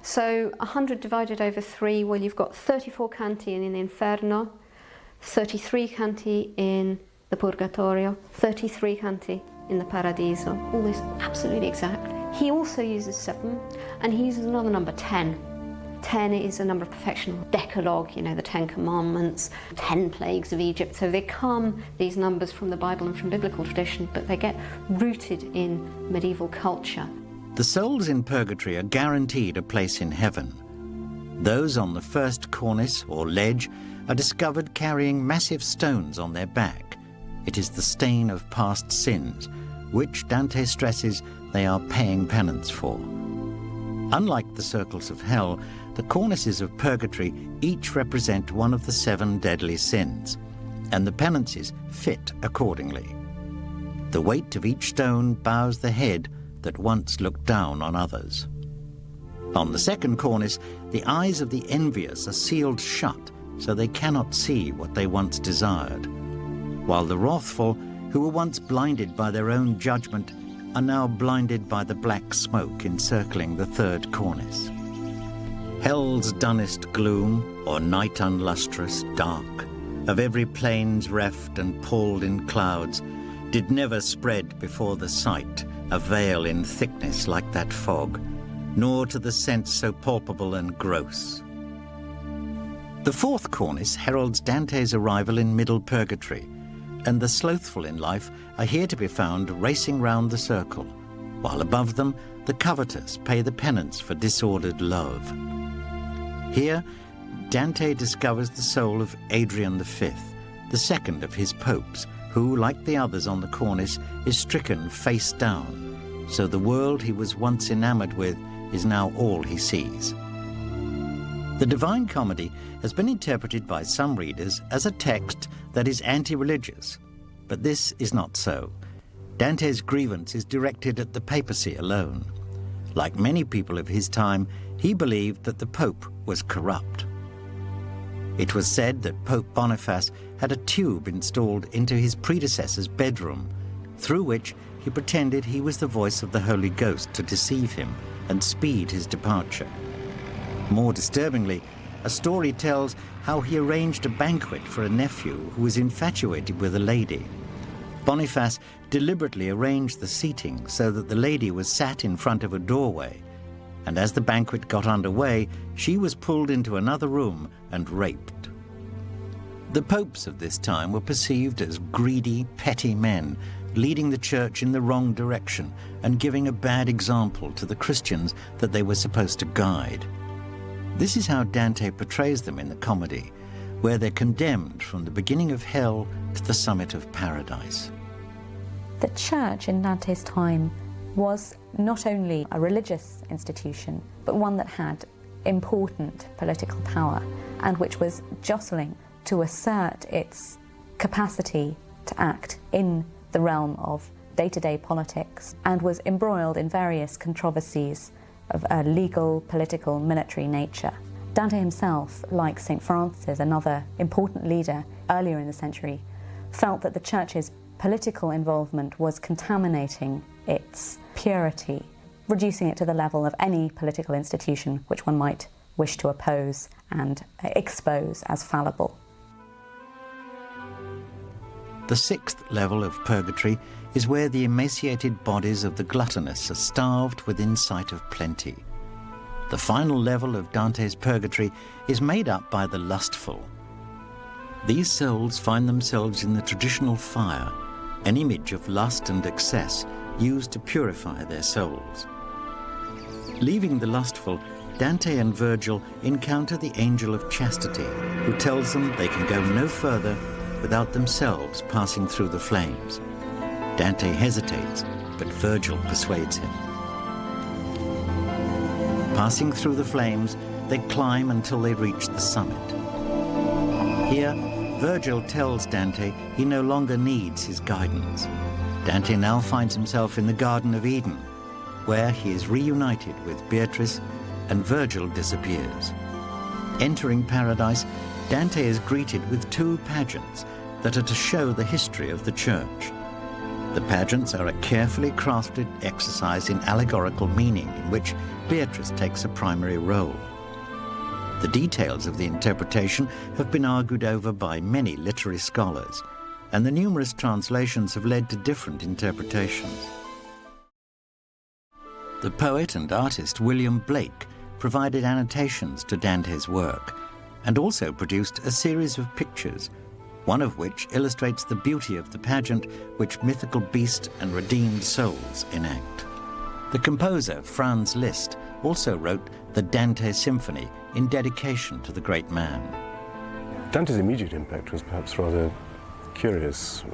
So 100 divided over 3, well, you've got 34 canti in the Inferno, 33 canti in the Purgatorio, 33 canti in the Paradiso. All this absolutely exact. He also uses 7, and he uses another number, 10. 10 is a number of perfection. Decalogue, you know, the 10 Commandments, 10 plagues of Egypt. So they come, these numbers, from the Bible and from biblical tradition, but they get rooted in medieval culture. The souls in purgatory are guaranteed a place in heaven. Those on the first cornice or ledge are discovered carrying massive stones on their back. It is the stain of past sins, which Dante stresses they are paying penance for. Unlike the circles of hell, the cornices of purgatory each represent one of the 7 deadly sins, and the penances fit accordingly. The weight of each stone bows the head that once looked down on others. On the second cornice, the eyes of the envious are sealed shut, so they cannot see what they once desired, while the wrathful, who were once blinded by their own judgment, are now blinded by the black smoke encircling the third cornice. Hell's dunnest gloom, or night unlustrous, dark, of every plains reft and palled in clouds, did never spread before the sight a veil in thickness like that fog, nor to the sense so palpable and gross. The fourth cornice heralds Dante's arrival in middle purgatory, and the slothful in life are here to be found racing round the circle, while above them the covetous pay the penance for disordered love. Here, Dante discovers the soul of Adrian V, the second of his popes, who, like the others on the cornice, is stricken face down, so the world he was once enamored with is now all he sees. The Divine Comedy has been interpreted by some readers as a text that is anti-religious, but this is not so. Dante's grievance is directed at the papacy alone. Like many people of his time, he believed that the Pope was corrupt. It was said that Pope Boniface had a tube installed into his predecessor's bedroom, through which he pretended he was the voice of the Holy Ghost to deceive him and speed his departure. More disturbingly, a story tells how he arranged a banquet for a nephew who was infatuated with a lady. Boniface deliberately arranged the seating so that the lady was sat in front of a doorway, and as the banquet got underway, she was pulled into another room and raped. The popes of this time were perceived as greedy, petty men, leading the church in the wrong direction and giving a bad example to the Christians that they were supposed to guide. This is how Dante portrays them in the comedy, where they're condemned from the beginning of hell to the summit of paradise. The church in Dante's time was not only a religious institution, but one that had important political power and which was jostling to assert its capacity to act in the realm of day-to-day politics, and was embroiled in various controversies of a legal, political, military nature. Dante himself, like St. Francis, another important leader earlier in the century, felt that the church's political involvement was contaminating its purity, reducing it to the level of any political institution which one might wish to oppose and expose as fallible. The sixth level of purgatory is where the emaciated bodies of the gluttonous are starved within sight of plenty. The final level of Dante's purgatory is made up by the lustful. These souls find themselves in the traditional fire, an image of lust and excess used to purify their souls. Leaving the lustful, Dante and Virgil encounter the angel of chastity, who tells them they can go no further without themselves passing through the flames. Dante hesitates, but Virgil persuades him. Passing through the flames, they climb until they reach the summit. Here, Virgil tells Dante he no longer needs his guidance. Dante now finds himself in the Garden of Eden, where he is reunited with Beatrice and Virgil disappears. Entering paradise, Dante is greeted with two pageants that are to show the history of the church. The pageants are a carefully crafted exercise in allegorical meaning in which Beatrice takes a primary role. The details of the interpretation have been argued over by many literary scholars, and the numerous translations have led to different interpretations. The poet and artist William Blake provided annotations to Dante's work, and also produced a series of pictures, one of which illustrates the beauty of the pageant which mythical beast and redeemed souls enact. The composer, Franz Liszt, also wrote the Dante Symphony in dedication to the great man. Dante's immediate impact was perhaps rather curious.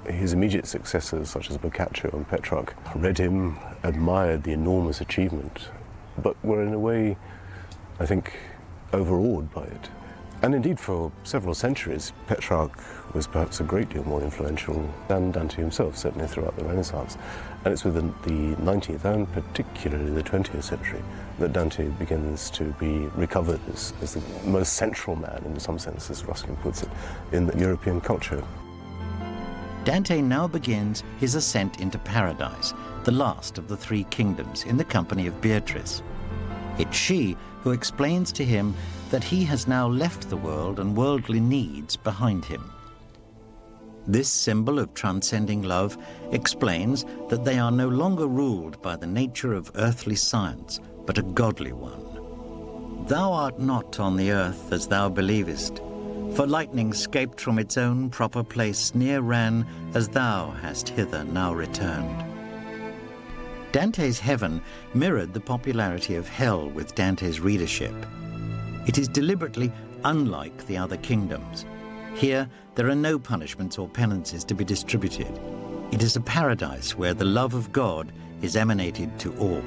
His immediate successors, such as Boccaccio and Petrarch, read him, admired the enormous achievement, but were in a way, I think, overawed by it. And indeed, for several centuries, Petrarch was perhaps a great deal more influential than Dante himself, certainly throughout the Renaissance. And it's within the 19th and particularly the 20th century that Dante begins to be recovered as the most central man, in some sense, as Ruskin puts it, in the European culture. Dante now begins his ascent into paradise, the last of the three kingdoms, in the company of Beatrice. It's she who explains to him that he has now left the world and worldly needs behind him. This symbol of transcending love explains that they are no longer ruled by the nature of earthly science, but a godly one. Thou art not on the earth as thou believest, for lightning scaped from its own proper place near ran as thou hast hither now returned. Dante's heaven mirrored the popularity of hell with Dante's readership. It is deliberately unlike the other kingdoms. Here, there are no punishments or penances to be distributed. It is a paradise where the love of God is emanated to all.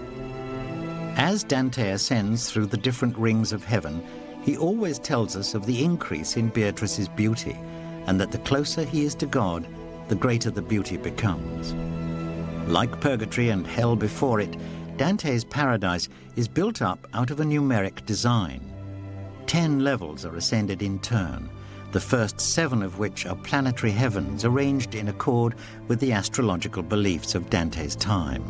As Dante ascends through the different rings of heaven, he always tells us of the increase in Beatrice's beauty, and that the closer he is to God, the greater the beauty becomes. Like purgatory and hell before it, Dante's paradise is built up out of a numeric design. 10 levels are ascended in turn, the first 7 of which are planetary heavens arranged in accord with the astrological beliefs of Dante's time.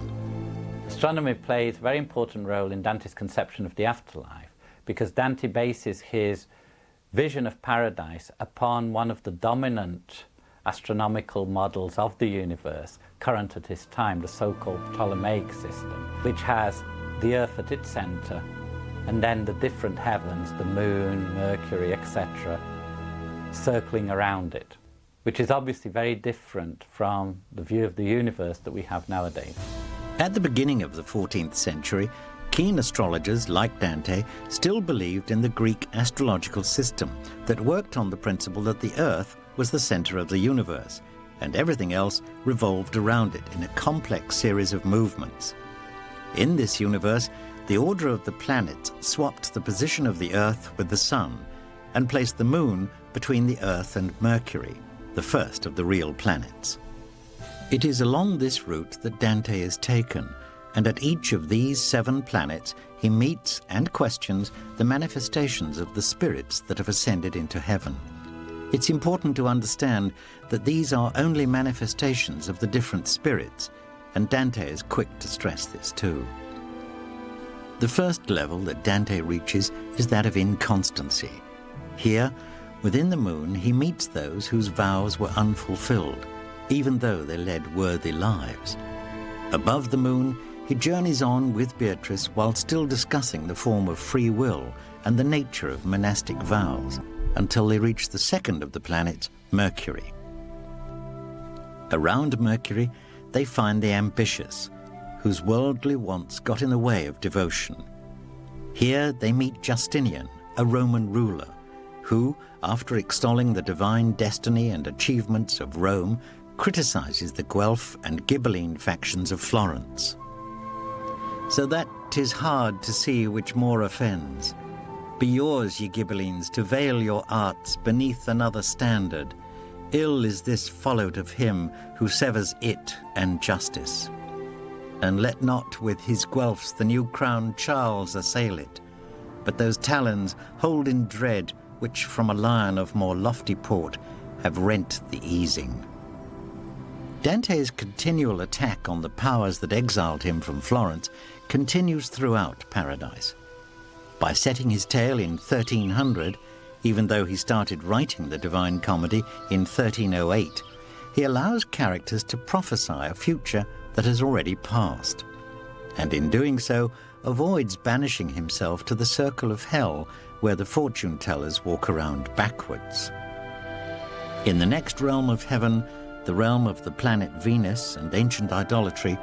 Astronomy plays a very important role in Dante's conception of the afterlife, because Dante bases his vision of paradise upon one of the dominant astronomical models of the universe current at his time, the so-called Ptolemaic system, which has the Earth at its center, and then the different heavens, the Moon, Mercury, etc., circling around it, which is obviously very different from the view of the universe that we have nowadays. At the beginning of the 14th century, keen astrologers like Dante still believed in the Greek astrological system that worked on the principle that the Earth was the center of the universe, and everything else revolved around it in a complex series of movements. In this universe, the order of the planets swapped the position of the Earth with the Sun and placed the Moon between the Earth and Mercury, the first of the real planets. It is along this route that Dante is taken, and at each of these 7 planets he meets and questions the manifestations of the spirits that have ascended into heaven. It's important to understand that these are only manifestations of the different spirits, and Dante is quick to stress this too. The first level that Dante reaches is that of inconstancy. Here, within the Moon, he meets those whose vows were unfulfilled, even though they led worthy lives. Above the Moon, he journeys on with Beatrice while still discussing the form of free will and the nature of monastic vows, until they reach the second of the planets, Mercury. Around Mercury, they find the ambitious, whose worldly wants got in the way of devotion. Here they meet Justinian, a Roman ruler, who, after extolling the divine destiny and achievements of Rome, criticizes the Guelph and Ghibelline factions of Florence. So that 'tis hard to see which more offends. Be yours, ye Ghibellines, to veil your arts beneath another standard. Ill is this followed of him who severs it and justice. And let not with his Guelphs the new-crowned Charles assail it, but those talons hold in dread which from a lion of more lofty port have rent the easing. Dante's continual attack on the powers that exiled him from Florence continues throughout Paradise. By setting his tale in 1300, even though he started writing the Divine Comedy in 1308, he allows characters to prophesy a future that has already passed, and in doing so avoids banishing himself to the circle of hell where the fortune-tellers walk around backwards. In the next realm of heaven, the realm of the planet Venus and ancient idolatry,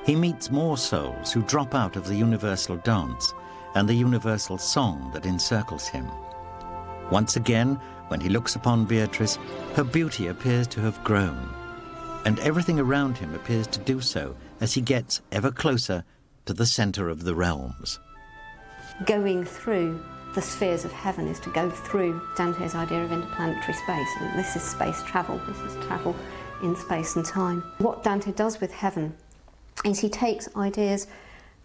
he meets more souls who drop out of the universal dance and the universal song that encircles him. Once again, when he looks upon Beatrice, her beauty appears to have grown, and everything around him appears to do so as he gets ever closer to the center of the realms. Going through the spheres of heaven is to go through Dante's idea of interplanetary space, and this is space travel, this is travel in space and time. What Dante does with heaven is he takes ideas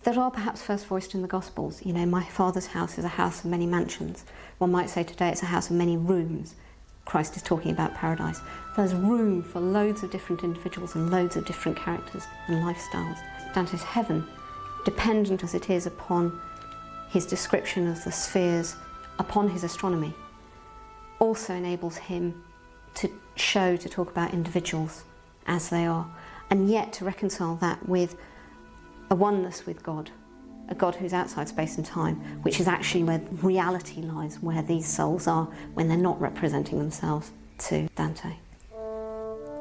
that are perhaps first voiced in the Gospels. You know, my Father's house is a house of many mansions. One might say today it's a house of many rooms. Christ is talking about paradise. There's room for loads of different individuals and loads of different characters and lifestyles. Dante's heaven, dependent as it is upon his description of the spheres, upon his astronomy, also enables him to talk about individuals as they are, and yet to reconcile that with a oneness with God, a God who's outside space and time, which is actually where reality lies, where these souls are when they're not representing themselves to Dante.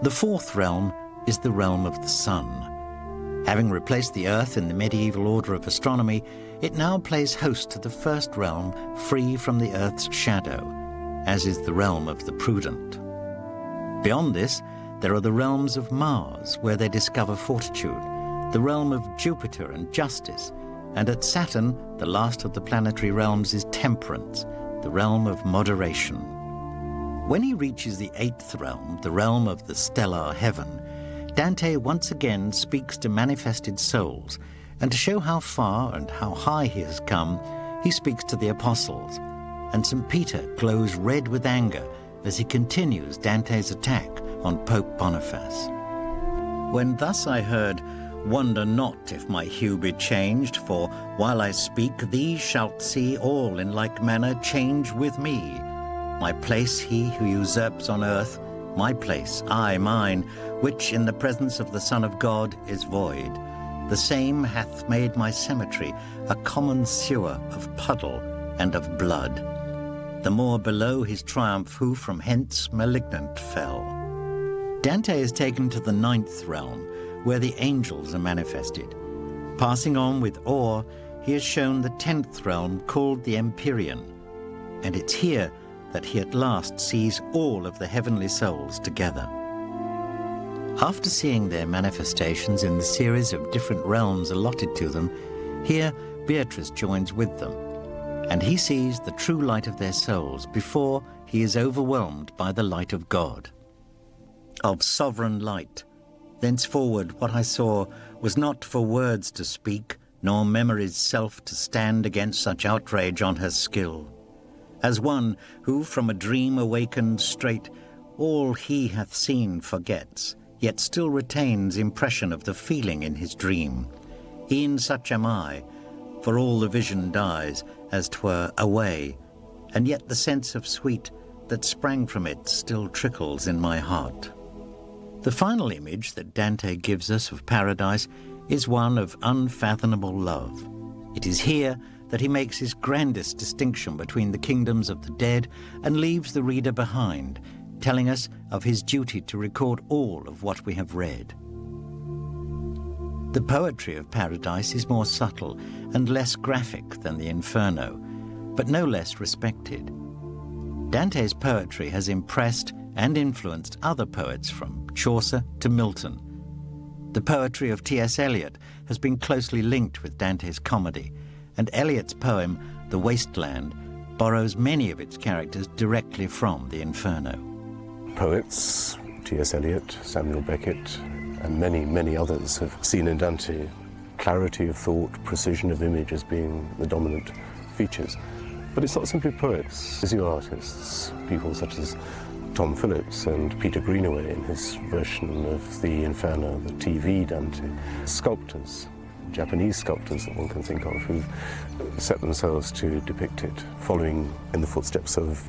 The fourth realm is the realm of the sun. Having replaced the earth in the medieval order of astronomy, it now plays host to the first realm free from the earth's shadow, as is the realm of the prudent. Beyond this, there are the realms of Mars, where they discover fortitude, the realm of Jupiter and justice, and at Saturn, the last of the planetary realms is temperance, the realm of moderation. When he reaches the eighth realm, the realm of the stellar heaven, Dante once again speaks to manifested souls, and to show how far and how high he has come, he speaks to the apostles, and St. Peter glows red with anger as he continues Dante's attack on Pope Boniface. When thus I heard, "Wonder not if my hue be changed, for while I speak, these shalt see all in like manner change with me. My place he who usurps on earth my place, I, mine, which in the presence of the Son of God is void. The same hath made my cemetery a common sewer of puddle and of blood. The more below his triumph who from hence malignant fell. Dante is taken to the 9th realm, where the angels are manifested. Passing on with awe, he is shown the 10th realm called the Empyrean, and it's here that he at last sees all of the heavenly souls together. After seeing their manifestations in the series of different realms allotted to them, here Beatrice joins with them, and he sees the true light of their souls before he is overwhelmed by the light of God. Of sovereign light, thenceforward what I saw was not for words to speak, nor memory's self to stand against such outrage on her skill. As one who from a dream awakened straight, all he hath seen forgets, yet still retains impression of the feeling in his dream. E'en such am I, for all the vision dies, as 'twere away, and yet the sense of sweet that sprang from it still trickles in my heart. The final image that Dante gives us of paradise is one of unfathomable love. It is here that he makes his grandest distinction between the kingdoms of the dead and leaves the reader behind, telling us of his duty to record all of what we have read. The poetry of paradise is more subtle and less graphic than the Inferno, but no less respected. Dante's poetry has impressed and influenced other poets from Chaucer to Milton. The poetry of T.S. Eliot has been closely linked with Dante's comedy, and Eliot's poem, The Wasteland, borrows many of its characters directly from the Inferno. Poets, T.S. Eliot, Samuel Beckett, and many, many others have seen in Dante clarity of thought, precision of image as being the dominant features. But it's not simply poets, visual artists, people such as Tom Phillips and Peter Greenaway in his version of the Inferno, the TV Dante, sculptors, Japanese sculptors that one can think of who've set themselves to depict it, following in the footsteps of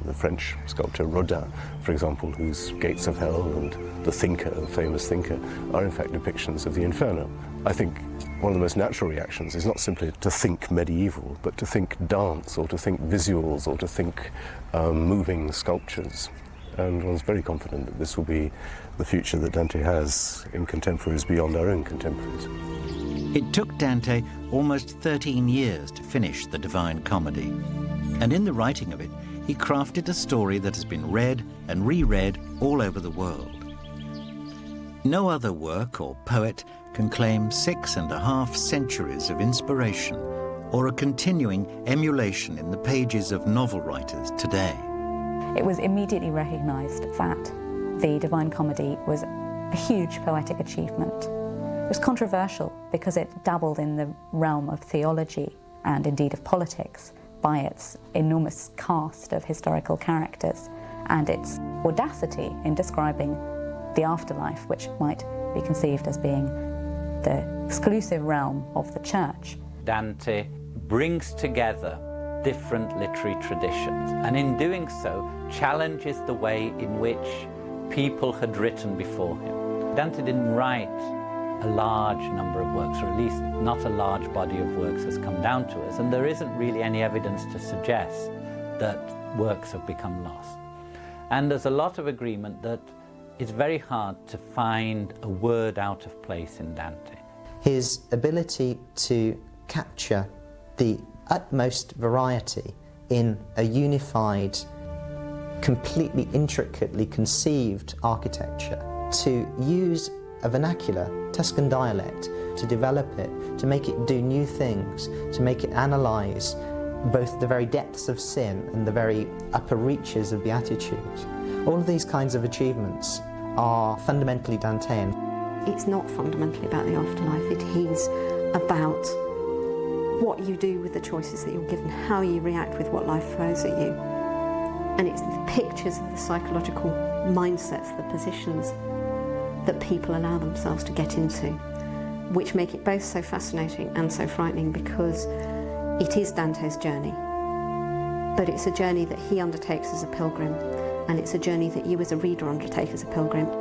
the French sculptor Rodin, for example, whose Gates of Hell and The Thinker, the famous Thinker, are in fact depictions of the Inferno. I think one of the most natural reactions is not simply to think medieval, but to think dance, or to think visuals, or to think moving sculptures. And one's very confident that this will be the future that Dante has in contemporaries beyond our own contemporaries. It took Dante almost 13 years to finish the Divine Comedy, and in the writing of it, he crafted a story that has been read and reread all over the world. No other work or poet can claim 6.5 centuries of inspiration or a continuing emulation in the pages of novel writers today. It was immediately recognised that the Divine Comedy was a huge poetic achievement. It was controversial because it dabbled in the realm of theology and indeed of politics by its enormous cast of historical characters and its audacity in describing the afterlife, which might be conceived as being the exclusive realm of the church. Dante brings together different literary traditions, and in doing so challenges the way in which people had written before him. Dante didn't write a large number of works, or at least not a large body of works has come down to us, and there isn't really any evidence to suggest that works have become lost. And there's a lot of agreement that it's very hard to find a word out of place in Dante. His ability to capture the utmost variety in a unified, completely intricately conceived architecture, to use a vernacular Tuscan dialect, to develop it, to make it do new things, to make it analyse both the very depths of sin and the very upper reaches of beatitude. All of these kinds of achievements are fundamentally Dantean. It's not fundamentally about the afterlife, it is about what you do with the choices that you're given, how you react with what life throws at you. And it's the pictures of the psychological mindsets, the positions that people allow themselves to get into, which make it both so fascinating and so frightening, because it is Dante's journey, but it's a journey that he undertakes as a pilgrim, and it's a journey that you as a reader undertake as a pilgrim.